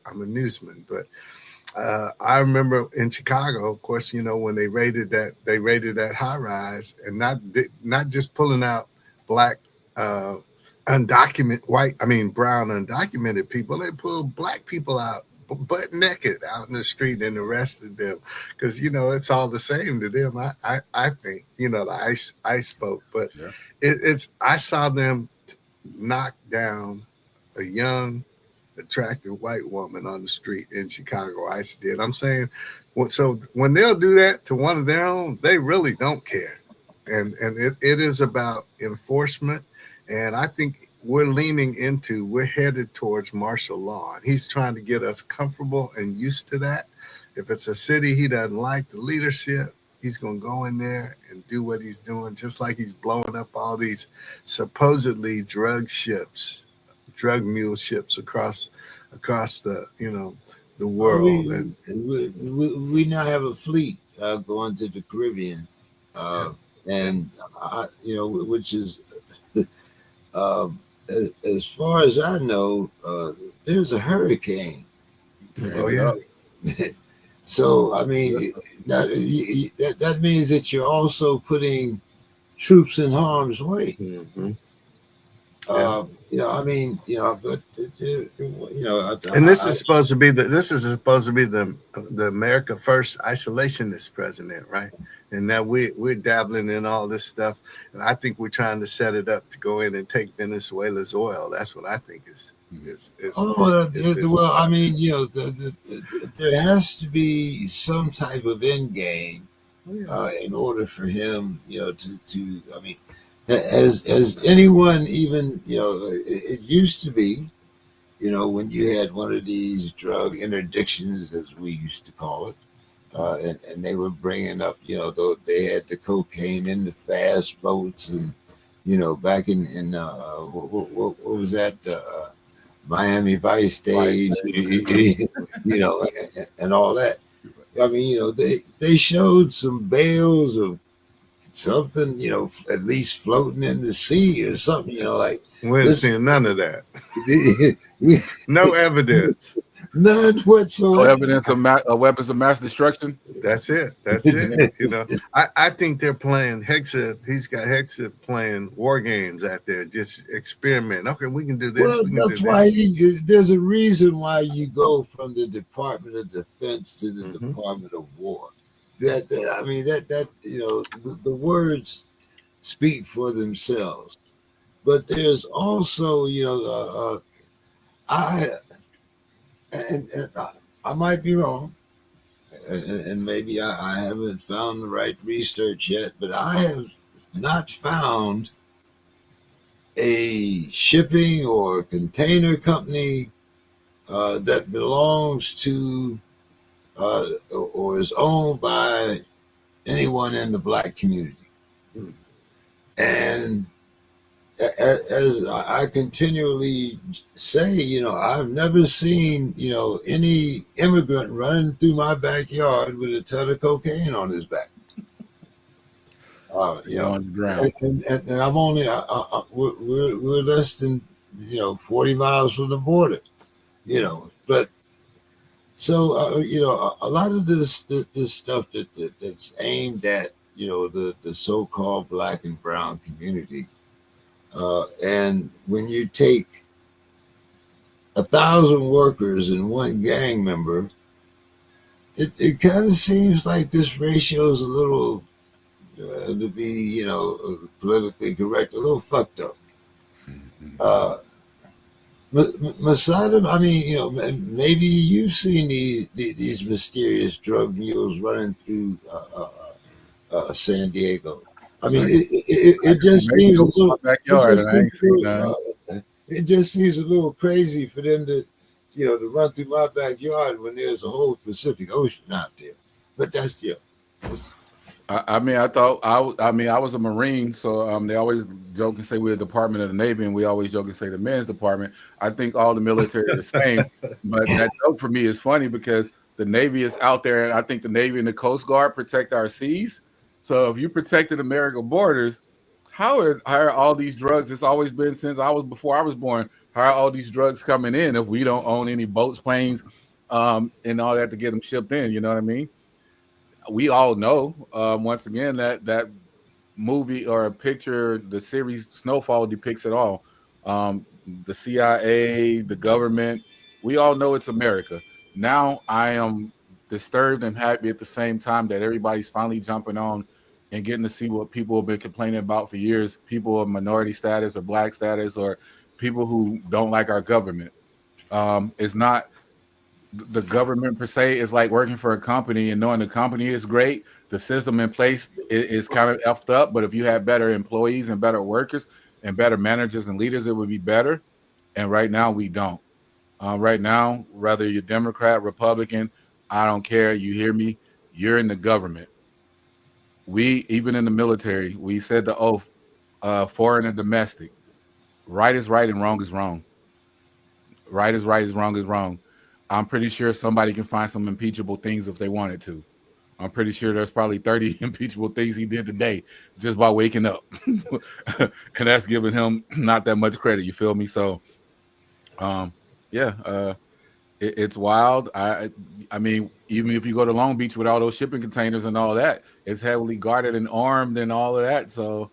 I'm a newsman. But I remember in Chicago, of course, when they raided that high rise and not just pulling out black, brown undocumented people. They pulled black people out butt naked out in the street and arrested them because it's all the same to them. I think the ICE folk, but yeah. I saw them knock down a young, attractive white woman on the street in Chicago. ICE did. I'm saying, so when they'll do that to one of their own, they really don't care, and it is about enforcement. And I think we're headed towards martial law. And he's trying to get us comfortable and used to that. If it's a city he doesn't like the leadership, he's going to go in there and do what he's doing, just like he's blowing up all these supposedly drug mule ships across the, the world. We now have a fleet going to the Caribbean, which is... as far as I know, there's a hurricane. Oh yeah. So I mean, that means that you're also putting troops in harm's way. Mm-hmm. And this is supposed to be the America First isolationist president, right? And now we're dabbling in all this stuff, and I think we're trying to set it up to go in and take Venezuela's oil. That's what I think is. Well, I mean, there has to be some type of end game in order for him, to. I mean, as anyone even, it used to be, when you had one of these drug interdictions, as we used to call it. And they were bringing up, they had the cocaine in the fast boats, and back in what was that, Miami Vice days, and all that. I mean, they showed some bales of something, at least floating in the sea or something, like We ain't this. seeing none of that. we, No evidence. none No whatsoever. evidence of weapons of mass destruction. That's it. That's it. I think they're playing Hexa. He's got Hexa playing war games out there, just experiment. Okay, we can do this. Well, We can that's do why this. there's a reason why you go from the Department of Defense to the Mhm. Department of War. I mean the words speak for themselves. But there's also I and I might be wrong, and maybe I haven't found the right research yet, but I have not found a shipping or container company that belongs to or is owned by anyone in the black community. Mm. And as I continually say, I've never seen, any immigrant running through my backyard with a ton of cocaine on his back. On the ground. And I'm only, we're less than, 40 miles from the border, but so, a lot of this stuff that's aimed at, the so-called black and brown community. And when you take 1,000 workers and one gang member, it kind of seems like this ratio is a little, to be, politically correct, a little fucked up. Masada, I mean, maybe you've seen these mysterious drug mules running through San Diego. I mean, it just seems a little. Backyard, and I ain't seen none. It just seems a little crazy for them to, to run through my backyard when there's a whole Pacific Ocean out there. But that's I mean, I was a Marine, so they always joke and say we're a Department of the Navy, and we always joke and say the men's department. I think all the military are the same, but that joke for me is funny because the Navy is out there, and I think the Navy and the Coast Guard protect our seas. So if you protected American borders, how are all these drugs? It's always been since before I was born. How are all these drugs coming in if we don't own any boats, planes, and all that to get them shipped in? You know what I mean? We all know, once again, that movie or picture, the series Snowfall depicts it all. The CIA, the government, we all know it's America. Now I am disturbed and happy at the same time that everybody's finally jumping on and getting to see what people have been complaining about for years, people of minority status or black status or people who don't like our government. It's not the government per se. Is like working for a company and knowing the company is great. The system in place is kind of effed up, but if you had better employees and better workers and better managers and leaders, it would be better. And right now we don't. Right now, whether you're Democrat, Republican, I don't care. You hear me? You're in the government. We, even in the military, we said the oath, foreign and domestic. Right is right and wrong is wrong. Right is right, is wrong is wrong. I'm pretty sure somebody can find some impeachable things if they wanted to. I'm pretty sure there's probably 30 impeachable things he did today just by waking up. And that's giving him not that much credit. You feel me? So, it's wild. I mean, even if you go to Long Beach with all those shipping containers and all that, it's heavily guarded and armed and all of that. So,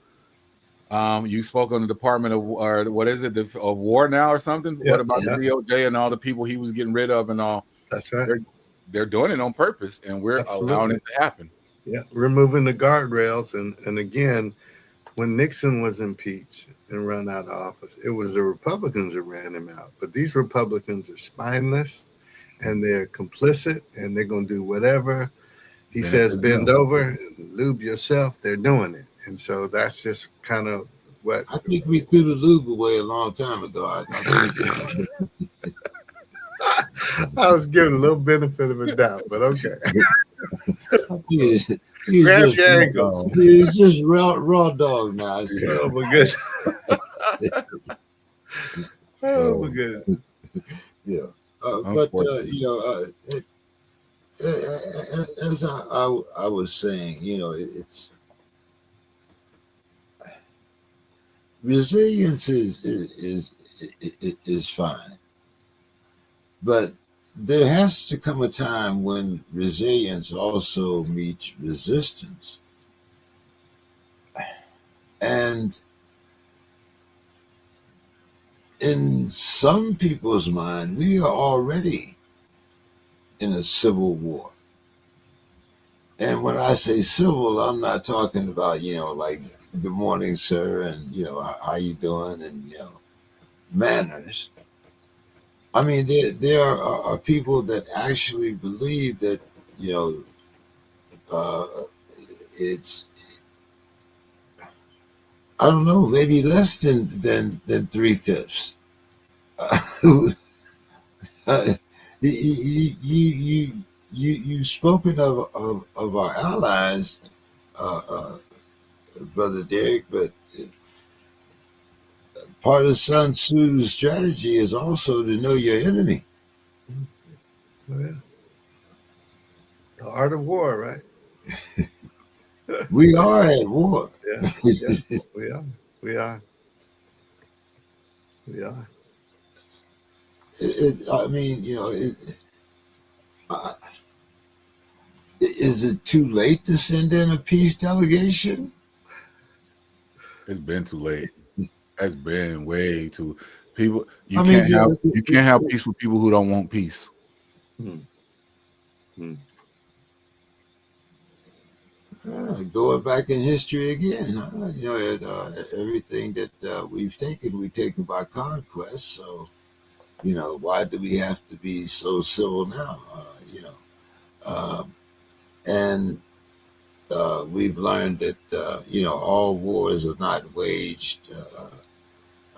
you spoke on the Department of, or what is it, of War now or something? Yeah, what about yeah. the DOJ and all the people he was getting rid of and all? That's right. They're doing it on purpose, and we're allowing it to happen. Yeah, removing the guardrails. And again, when Nixon was impeached and run out of office, it was the Republicans that ran him out. But these Republicans are spineless, and they're complicit, and they're going to do whatever he says. Bend over, lube yourself. They're doing it, and so that's just kind of what I think we threw the lube away a long time ago. I was giving a little benefit of a doubt, but okay. He's Grab just, your ankles. He's just raw dog now. Oh my goodness. Oh my goodness. Yeah. But as I was saying, resilience is fine, but there has to come a time when resilience also meets resistance. And in some people's mind, we are already in a civil war. And when I say civil, I'm not talking about, like good morning, sir, and how you doing, and manners. I mean, there are people that actually believe that you know uh, it's, I don't know, maybe less than 3/5. Uh, you've spoken of our allies, uh, uh, brother Derek, but part of Sun Tzu's strategy is also to know your enemy. Oh, yeah. The art of war, right? We are at war. Yeah, yeah, we are, we are, we are. I mean, uh, is it too late to send in a peace delegation? It's been too late. It's been way too. People, I mean, you can't have peace with people who don't want peace. Hmm. Hmm. going back in history again, everything that we've taken, we taken by conquest. So, why do we have to be so civil now? Um, and we've learned that all wars are not waged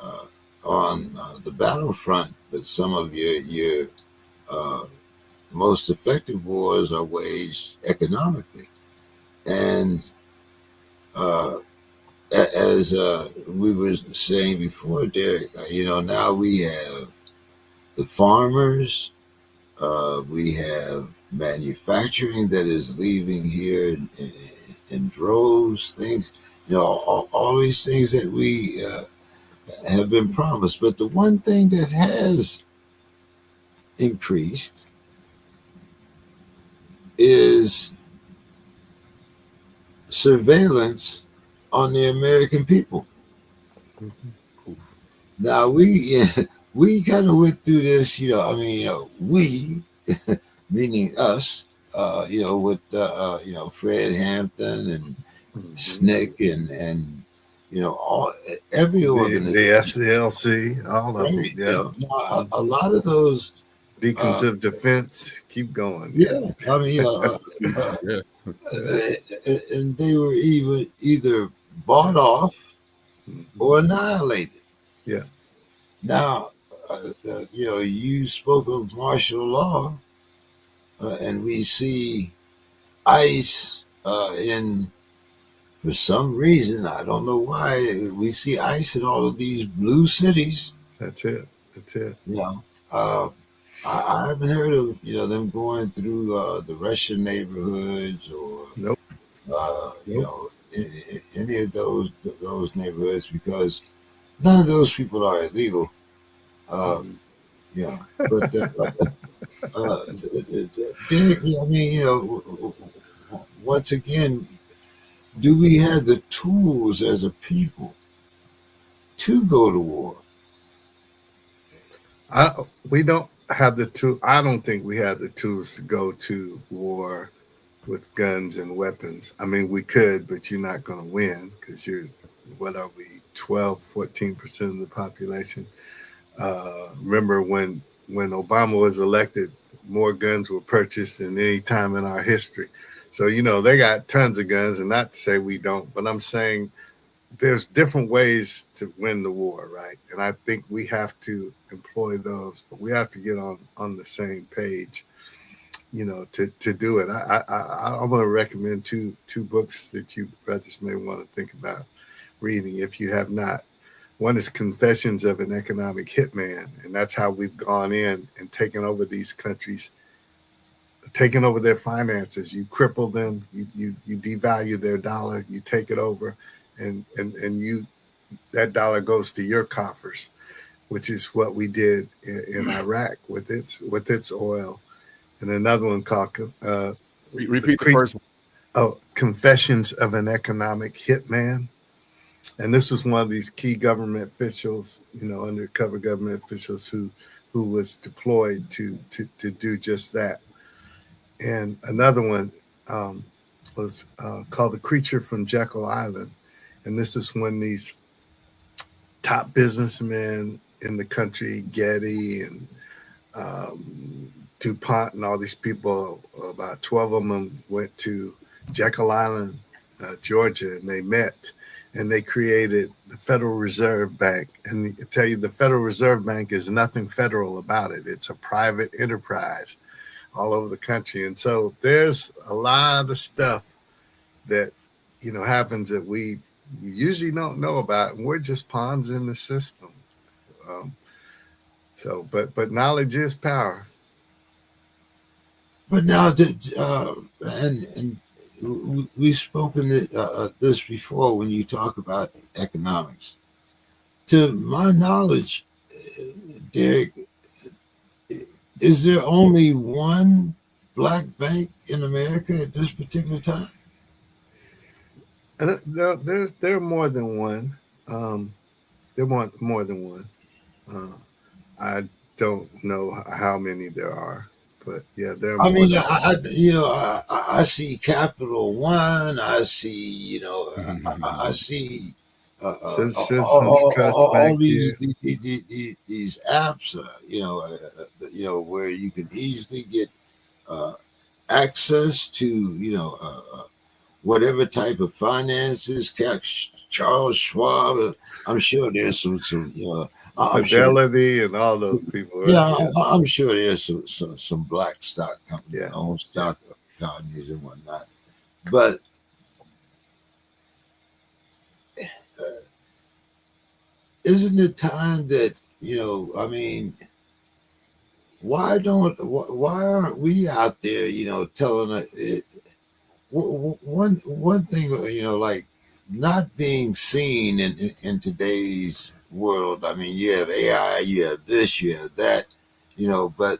uh, on the battlefront, but some of your uh, most effective wars are waged economically. And uh, as we were saying before, Derek, now we have the farmers, we have manufacturing that is leaving here in droves, things, all these things that we have been promised. But the one thing that has increased is surveillance on the American people. Mhm. Now we we kind of went through this, we meaning us, with Fred Hampton and Mhm. Snick and all every The organization, SCLC, all of them. right? Yeah. A Mhm. lot of those, Deacons uh, of Defense, keep going. Yeah. yeah. I mean, Yeah, Yeah. and they were either bought Yeah. off Mhm. or annihilated. Yeah. Now, you spoke of martial law, and we see ICE in, for some reason, I don't know why, we see ICE in all of these blue cities. That's it. That's it. You know, uh, I haven't heard of them going through the Russian neighborhoods or Nope. Nope. any of those neighborhoods, because none of those people are illegal. Uh, Mhm. but Derek, I mean, once again, do we have the tools as a people to go to war? We don't have the tool. I don't think we have the tools to go to war with guns and weapons. I mean, we could, but you're not going to win because you're, what are we, 12, 14% of the population. Remember when Obama was elected, more guns were purchased than any time in our history. So, they got tons of guns, and not to say we don't, but I'm saying there's different ways to win the war, right? And I think we have to employ those, but we have to get on the same page, to do it. I'm going to recommend two books that you brothers may want to think about reading if you have not. One is Confessions of an Economic Hitman, and that's how we've gone in and taken over these countries, taken over their finances. You cripple them, you devalue their dollar, you take it over, and you that dollar goes to your coffers, which is what we did in Iraq with its oil. And another one called Repeat the first one. Confessions of an Economic Hitman. And this was one of these key government officials, undercover government officials who was deployed to do just that. And another one was called The Creature from Jekyll Island. And this is when these top businessmen in the country, Getty and DuPont and all these people, about 12 of them went to Jekyll Island, Georgia, and they met. And they created the Federal Reserve Bank. And I tell you, the Federal Reserve Bank is nothing federal about it. It's a private enterprise all over the country. And so there's a lot of stuff that, happens that we usually don't know about. And we're just pawns in the system. But knowledge is power. But now, and we've spoken this before when you talk about economics. To my knowledge, Derek, is there only one black bank in America at this particular time? There are more than one. There are more than one. I don't know how many there are. But yeah, there. I mean, I see Capital One. I see, I see Citizens Trust Bank. All these apps, where you can easily get access to, whatever type of finances. Charles Schwab. I'm sure there's some Fidelity and all those people. Right? Yeah, I'm sure there's some black stock companies, own stock companies and whatnot. But isn't it time that, why aren't we out there, telling it? One thing, like not being seen in today's world. I mean, you have AI, you have this, you have that, but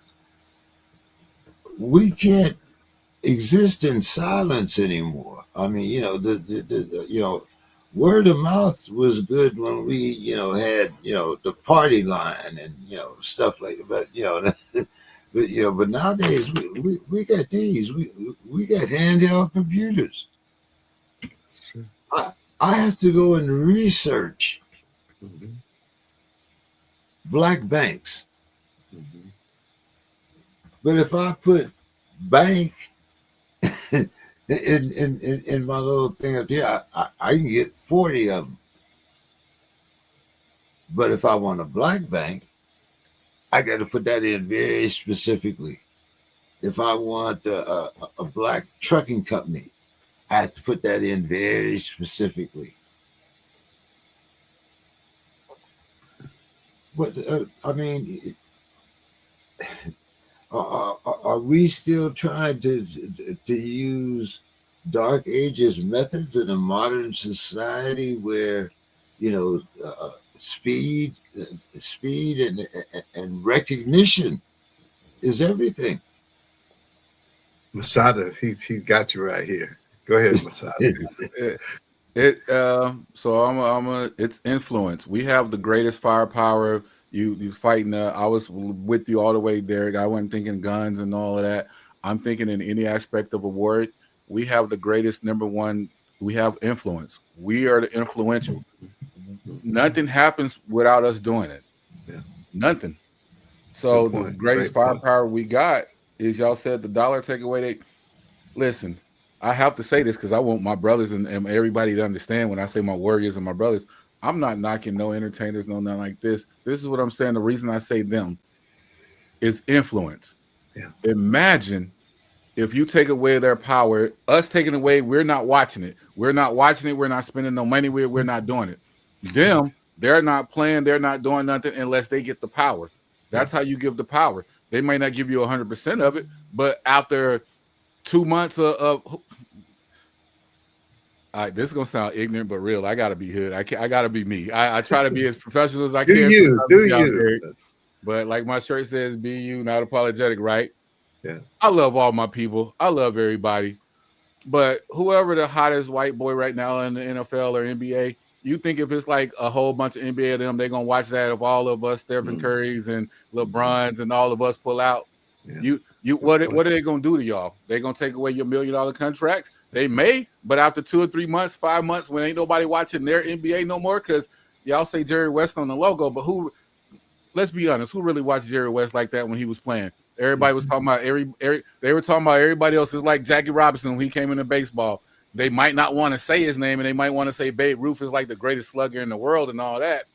we can't exist in silence anymore. I mean, the word of mouth was good when we, had, the party line and, stuff like that. But nowadays we got these, we got handheld computers. That's true. I have to go and research black banks. But if I put bank in my little thing up here, I can get 40 of them. But if I want a black bank, I got to put that in very specifically. If I want a black trucking company, I have to put that in very specifically. But I mean, are we still trying to use Dark Ages methods in a modern society where, speed and recognition is everything? Masada, he got you right here. Go ahead, Masada. It's influence. We have the greatest firepower. You fighting. I was with you all the way, Derek. I wasn't thinking guns and all of that. I'm thinking in any aspect of a war, we have the greatest. Number one, we have influence. We are the influential. Nothing happens without us doing it. Yeah. Nothing. So the greatest firepower we got is, y'all said, the dollar takeaway. Listen, I have to say this because I want my brothers and everybody to understand when I say my warriors and my brothers. I'm not knocking no entertainers, no nothing like this. This is what I'm saying. The reason I say them is influence. Yeah. Imagine if you take away their power, us taking away, we're not watching it. We're not watching it. We're not spending no money. We're not doing it. Them, they're not playing. They're not doing nothing unless they get the power. That's how you give the power. They might not give you 100% of it, but after 2 months of This is gonna sound ignorant but real. I gotta be hood. I gotta be me. I try to be as professional as I Do can. you? Do Out you? there. But like my shirt says, "Be you, not apologetic." Right? Yeah. I love all my people. I love everybody. But whoever the hottest white boy right now in the NFL or NBA, you think if it's like a whole bunch of NBA of them, they're gonna watch that. If all of us, Stephen Curry's and LeBron's and all of us pull out, Yeah. what are they gonna do to y'all? They gonna take away your $1 million contracts? They may, but after 2 or 3 months, 5 months, when ain't nobody watching their NBA no more, because y'all say Jerry West on the logo, but who? Let's be honest, who really watched Jerry West like that when he was playing? Everybody was talking about they were talking about everybody else is like Jackie Robinson when he came into baseball. They might not want to say his name, and they might want to say Babe Ruth is like the greatest slugger in the world and all that.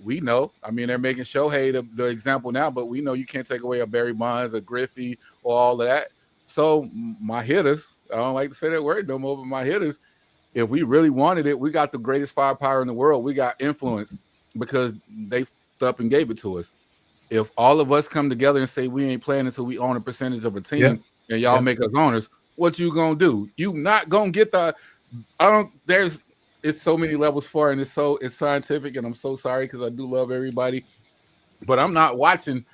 We know. I mean, they're making Shohei the example now, but we know you can't take away a Barry Bonds, a Griffey, or all of that. So my hitters, I don't like to say that word no more, but my hitters, if we really wanted it, we got the greatest firepower in the world. We got influence because they up and gave it to us. If all of us come together and say we ain't playing until we own a percentage of a team and y'all make us owners, what you gonna do? You not gonna get it's so many levels for it, and it's scientific, and I'm so sorry because I do love everybody, but I'm not watching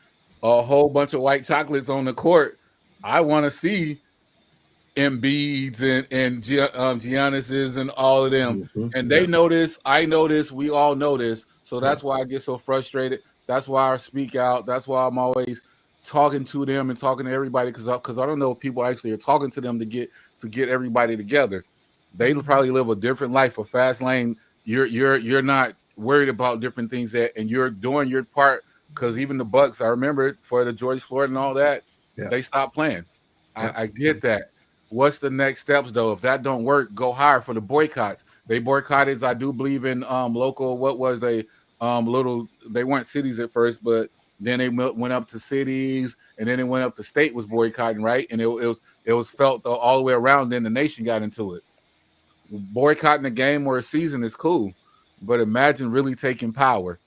a whole bunch of white chocolates on the court. I want to see Embiid's and Giannis's and all of them, and they know this. I know this. We all know this. So that's why I get so frustrated. That's why I speak out. That's why I'm always talking to them and talking to everybody because I don't know if people actually are talking to them to get everybody together. They probably live a different life, a fast lane. You're not worried about different things and you're doing your part. Because even the Bucks, I remember for the George Floyd and all that, they stopped playing. I get that. What's the next steps though? If that don't work, go higher for the boycotts. They boycotted. I do believe in local. What was they? They weren't cities at first, but then they went up to cities, and then it went up to state was boycotting, right? And it was felt all the way around. Then the nation got into it. Boycotting a game or a season is cool, but imagine really taking power.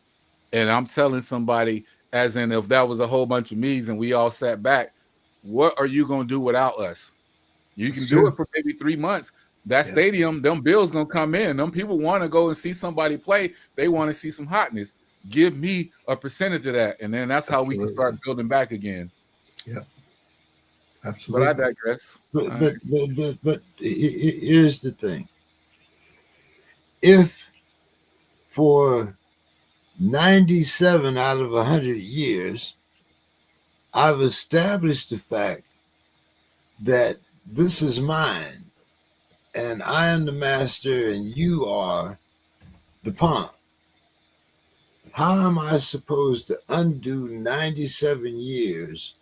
And I'm telling somebody, as in if that was a whole bunch of me's and we all sat back, what are you gonna do without us? You can do it for maybe 3 months. That stadium, them bills gonna come in. Them people want to go and see somebody play. They want to see some hotness. Give me a percentage of that, and then that's how we can start building back again. Yeah, absolutely. But I digress. But here's the thing: if for 97 out of 100 years, I've established the fact that this is mine, and I am the master, and you are the pawn. How am I supposed to undo 97 years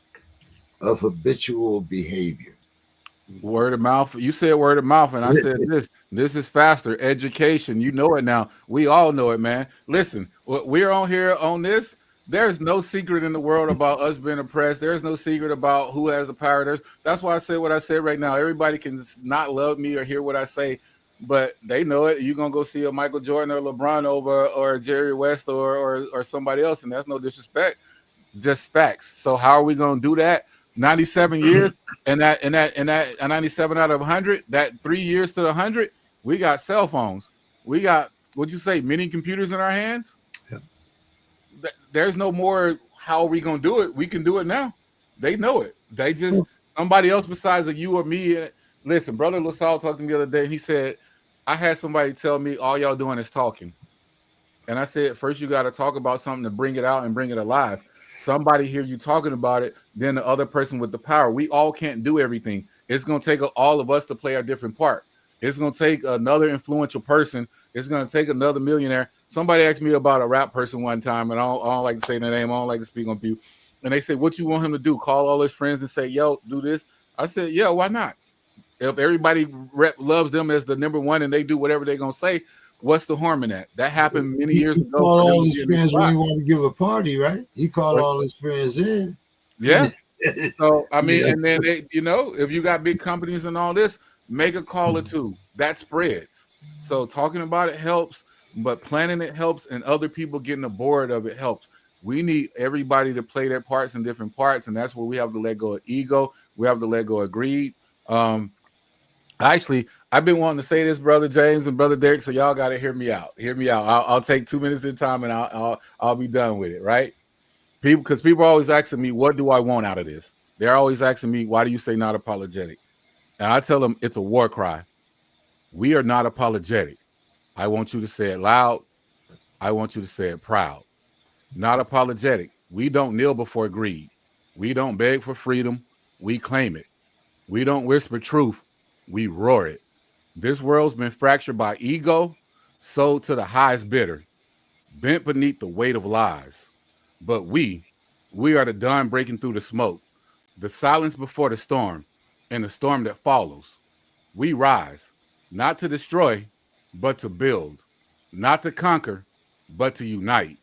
of habitual behavior? Word of mouth. You said word of mouth, and I said this. This is faster. Education. You know it now. We all know it, man. Listen, we're on here on this. There's no secret in the world about us being oppressed. There's no secret about who has the power. That's why I said what I said right now. Everybody can not love me or hear what I say, but they know it. You're gonna go see a Michael Jordan or LeBron over or Jerry West or somebody else, and that's no disrespect. Just facts. So how are we gonna do that? 97 years, and that 97 out of 100, that 3 years to the 100, we got cell phones. We got, what'd you say, mini computers in our hands? Yeah. There's no more, how are we going to do it? We can do it now. They know it. They just, somebody else besides you or me. Listen, Brother LaSalle talked to me the other day, and he said, I had somebody tell me all y'all doing is talking. And I said, first you got to talk about something to bring it out and bring it alive. Somebody hear you talking about it, then the other person with the power. We all can't do everything. It's going to take all of us to play a different part. It's going to take another influential person. It's going to take another millionaire. Somebody asked me about a rap person one time, and I don't like to say their name. I don't like to speak on people. And they said, what you want him to do? Call all his friends and say, yo, do this? I said, yeah, why not? If everybody loves them as the number one and they do whatever they're going to say, what's the harm in that? That happened many years ago. Call all his friends when he wanted to give a party, right? He called all his friends in. Yeah. So, I mean, and then, if you got big companies and all this, make a call or two. That spreads. So talking about it helps, but planning it helps, and other people getting aboard of it helps. We need everybody to play their parts in different parts, and that's where we have to let go of ego. We have to let go of greed. I I've been wanting to say this, brother James and brother Derek. So y'all got to hear me out. Hear me out. I'll take 2 minutes at a time, and I'll be done with it. Right? Because people are always asking me, what do I want out of this? They're always asking me, why do you say not apologetic? And I tell them it's a war cry. We are not apologetic. I want you to say it loud. I want you to say it proud. Not apologetic. We don't kneel before greed. We don't beg for freedom. We claim it. We don't whisper truth. We roar it. This world's been fractured by ego, sold to the highest bidder, bent beneath the weight of lies. But we are the dawn breaking through the smoke, the silence before the storm, and the storm that follows. We rise, not to destroy, but to build, not to conquer, but to unite.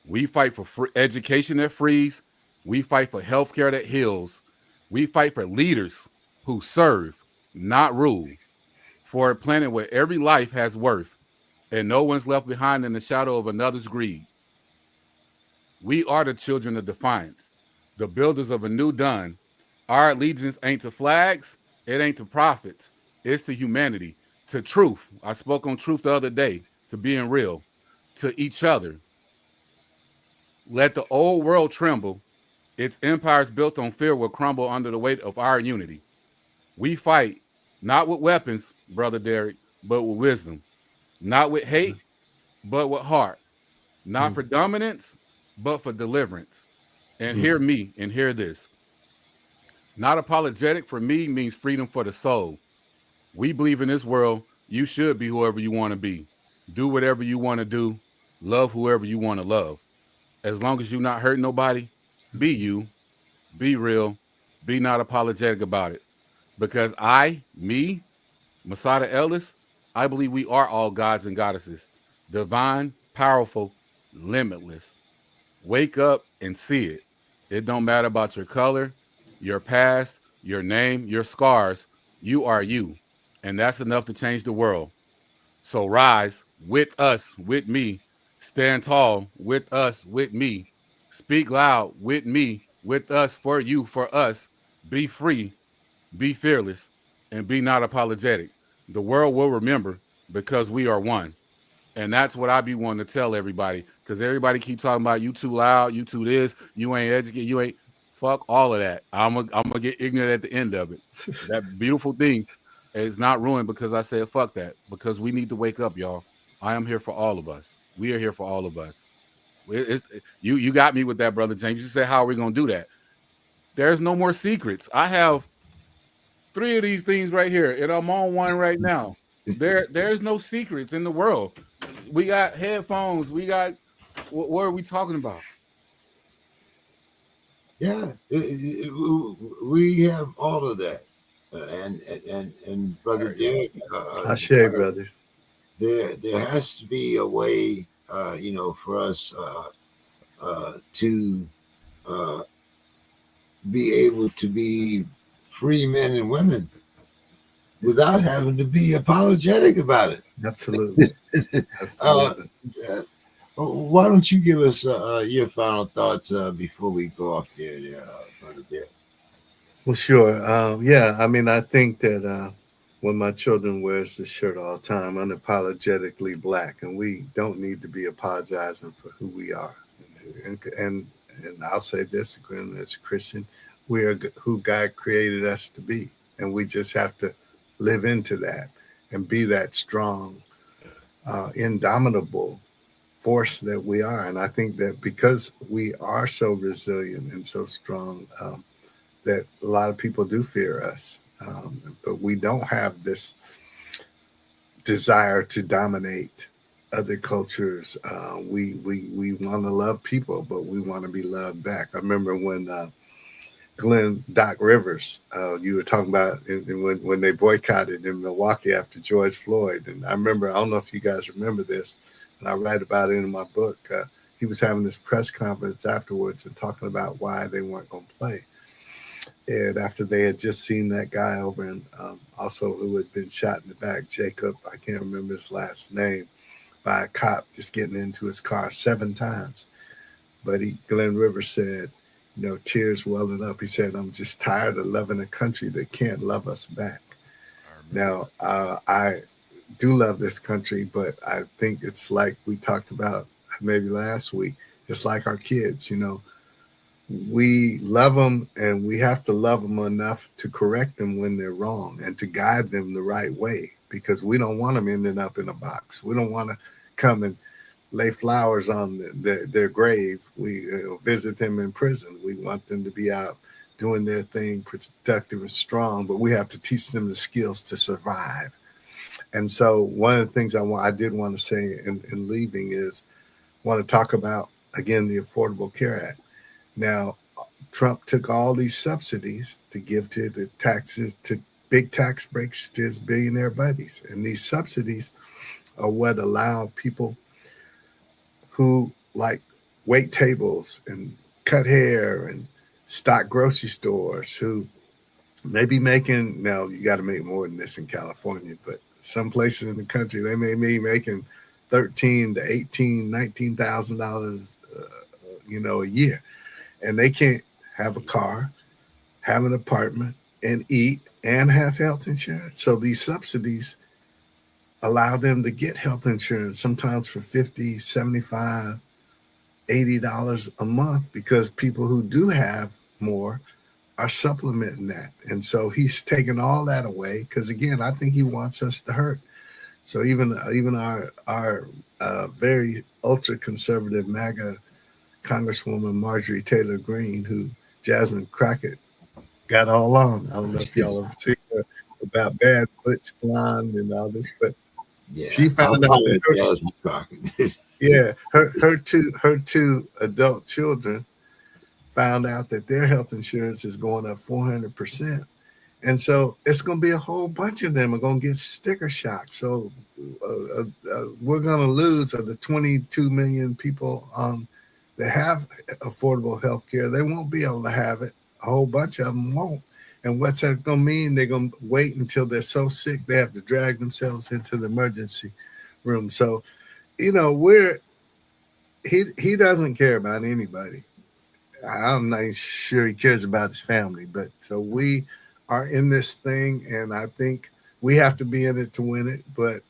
We fight for free education that frees. We fight for healthcare that heals. We fight for leaders who serve, not rule, for a planet where every life has worth and no one's left behind in the shadow of another's greed. We are the children of defiance, the builders of a new dawn. Our allegiance ain't to flags, it ain't to profits, it's to humanity, to truth. I spoke on truth the other day, to being real, to each other. Let the old world tremble. Its empires built on fear will crumble under the weight of our unity. We fight not with weapons, brother Derek, but with wisdom. Not with hate, but with heart. Not for dominance, but for deliverance. And hear me and hear this. Not apologetic for me means freedom for the soul. We believe in this world, you should be whoever you want to be. Do whatever you want to do. Love whoever you want to love. As long as you're not hurting nobody, be you, be real, be not apologetic about it. Because me, Masada Ellis, I believe we are all gods and goddesses. Divine, powerful, limitless. Wake up and see it. It don't matter about your color, your past, your name, your scars. You are you. And that's enough to change the world. So rise with us, with me. Stand tall with us, with me. Speak loud with me, with us, for you, for us. Be free, be fearless, and be not apologetic. The world will remember because we are one. And that's what I be wanting to tell everybody. Because everybody keep talking about you too loud, you too this, you ain't educated, you ain't. Fuck all of that. I'm gonna get ignorant at the end of it. That beautiful thing is not ruined because I said fuck that. Because we need to wake up, y'all. I am here for all of us. We are here for all of us. You got me with that, brother James. You said, how are we gonna do that? There's no more secrets. I have 3 of these things right here, and I'm on one right now. There's no secrets in the world. We got headphones. We got what are we talking about? Yeah, we have all of that, and brother Derek, I share, brother. There has to be a way, for us to be able to be free men and women without having to be apologetic about it. Absolutely. Absolutely. Why don't you give us your final thoughts before we go off there, brother Derek? Well, sure. Yeah, I mean, I think that when my children wears this shirt all the time, unapologetically black, and we don't need to be apologizing for who we are. And I'll say this again, as a Christian, we are who God created us to be, and we just have to live into that and be that strong, indomitable force that we are. And I think that because we are so resilient and so strong, that a lot of people do fear us, but we don't have this desire to dominate other cultures. We want to love people, but we want to be loved back. I remember when Doc Rivers, you were talking about when they boycotted in Milwaukee after George Floyd. And I remember, I don't know if you guys remember this, and I write about it in my book. He was having this press conference afterwards and talking about why they weren't going to play. And after they had just seen that guy over in also who had been shot in the back, Jacob, I can't remember his last name, by a cop just getting into his car 7 times. But Glenn Rivers said, tears welling up. He said, I'm just tired of loving a country that can't love us back. Now, I do love this country, but I think it's like we talked about maybe last week. It's like our kids, you know. We love them, and we have to love them enough to correct them when they're wrong and to guide them the right way, because we don't want them ending up in a box. We don't want to come and lay flowers on their grave. We visit them in prison. We want them to be out doing their thing, productive and strong, but we have to teach them the skills to survive. And so one of the things I did want to say in leaving is want to talk about, again, the Affordable Care Act. Now, Trump took all these subsidies to give to the taxes, to big tax breaks to his billionaire buddies. And these subsidies are what allow people who like wait tables and cut hair and stock grocery stores, who may be making, now you got to make more than this in California, but some places in the country, they may be making 13 to 18, $19,000, a year. And they can't have a car, have an apartment, and eat and have health insurance. So these subsidies allow them to get health insurance, sometimes for $50, $75, $80 a month, because people who do have more are supplementing that. And so he's taken all that away, because again, I think he wants us to hurt. So even our very ultra conservative MAGA Congresswoman Marjorie Taylor Greene, who Jasmine Crockett got all on. I don't know if y'all have seen her about Bad Butch Blonde and all this, but Yeah, she found out that Jasmine Crockett. yeah, her two adult children found out that their health insurance is going up 400%. And so it's going to be a whole bunch of them are going to get sticker shock. So we're going to lose of the 22 million people that have affordable health care. They won't be able to have it. A whole bunch of them won't. And what's that going to mean? They're going to wait until they're so sick they have to drag themselves into the emergency room. So, he doesn't care about anybody. I'm not sure he cares about his family, but so we are in this thing, and I think we have to be in it to win it, but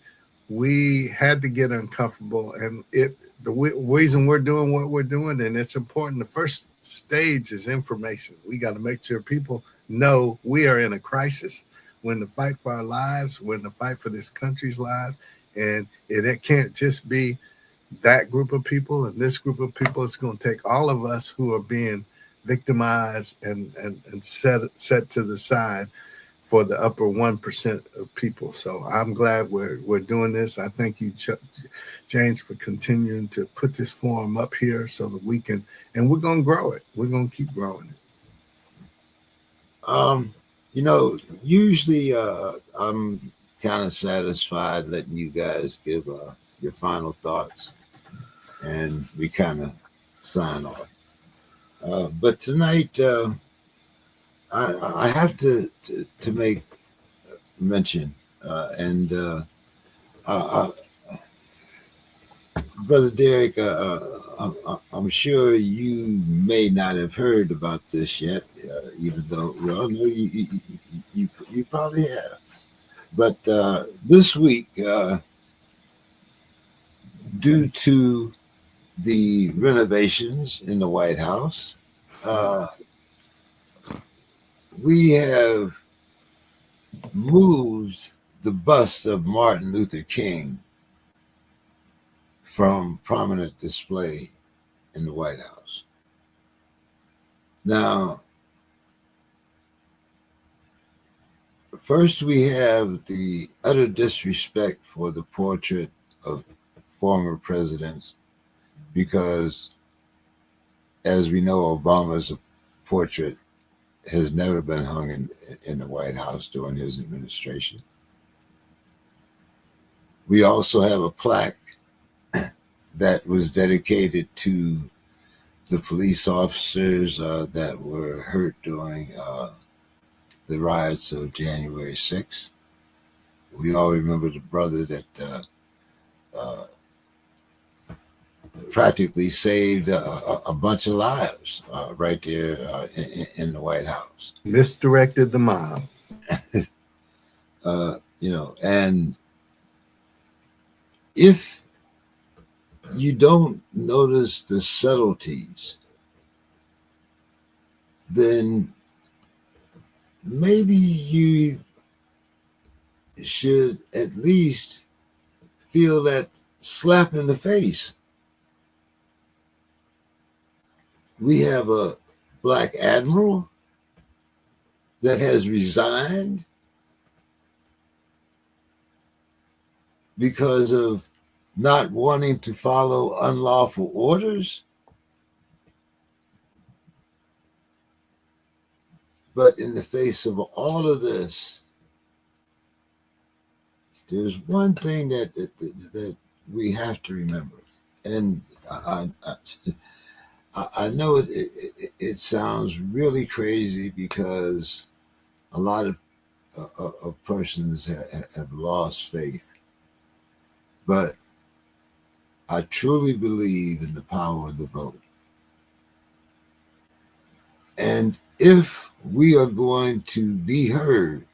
we had to get uncomfortable, and the reason we're doing what we're doing, and it's important. The first stage is information. We got to make sure people know we are in a crisis. We're in the fight for our lives. We're in the fight for this country's lives, and it can't just be that group of people and this group of people. It's going to take all of us who are being victimized and set to the side for the upper 1% of people. So I'm glad we're doing this. I thank you, James, for continuing to put this forum up here so that we can, and we're going to grow it. We're going to keep growing it. Usually I'm kind of satisfied letting you guys give your final thoughts, and we kind of sign off. But tonight, I have to make mention, and Brother Derek, I'm sure you may not have heard about this yet, even though we all know you probably have. But this week, due to the renovations in the White House, we have moved the bust of Martin Luther King from prominent display in the White House. Now, first we have the utter disrespect for the portrait of former presidents, because, as we know, Obama's portrait has never been hung in the White House during his administration. We also have a plaque that was dedicated to the police officers that were hurt during the riots of January 6th. We all remember the brother that practically saved a bunch of lives right there in the White House. Misdirected the mob. and if you don't notice the subtleties, then maybe you should at least feel that slap in the face. We have a black admiral that has resigned because of not wanting to follow unlawful orders. But in the face of all of this, there's one thing that we have to remember, and I know it sounds really crazy because a lot of persons have lost faith, but I truly believe in the power of the vote. And if we are going to be heard,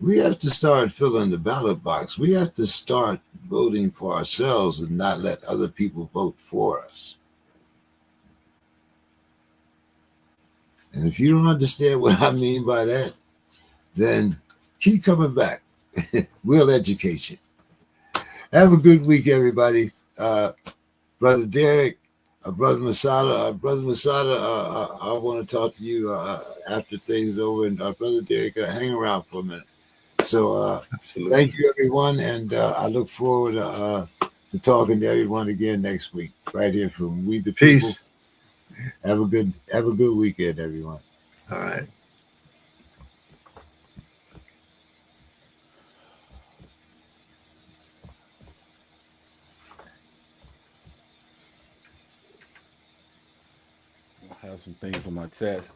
we have to start filling the ballot box. We have to start voting for ourselves and not let other people vote for us. And if you don't understand what I mean by that, then keep coming back. We'll educate you. Have a good week, everybody. Brother Derek, Brother Masada, I want to talk to you after things over. And Brother Derek, hang around for a minute. So thank you, everyone, and I look forward to talking to everyone again next week, right here from We the People. Peace. Have a good weekend, everyone. All right. I have some things on my chest.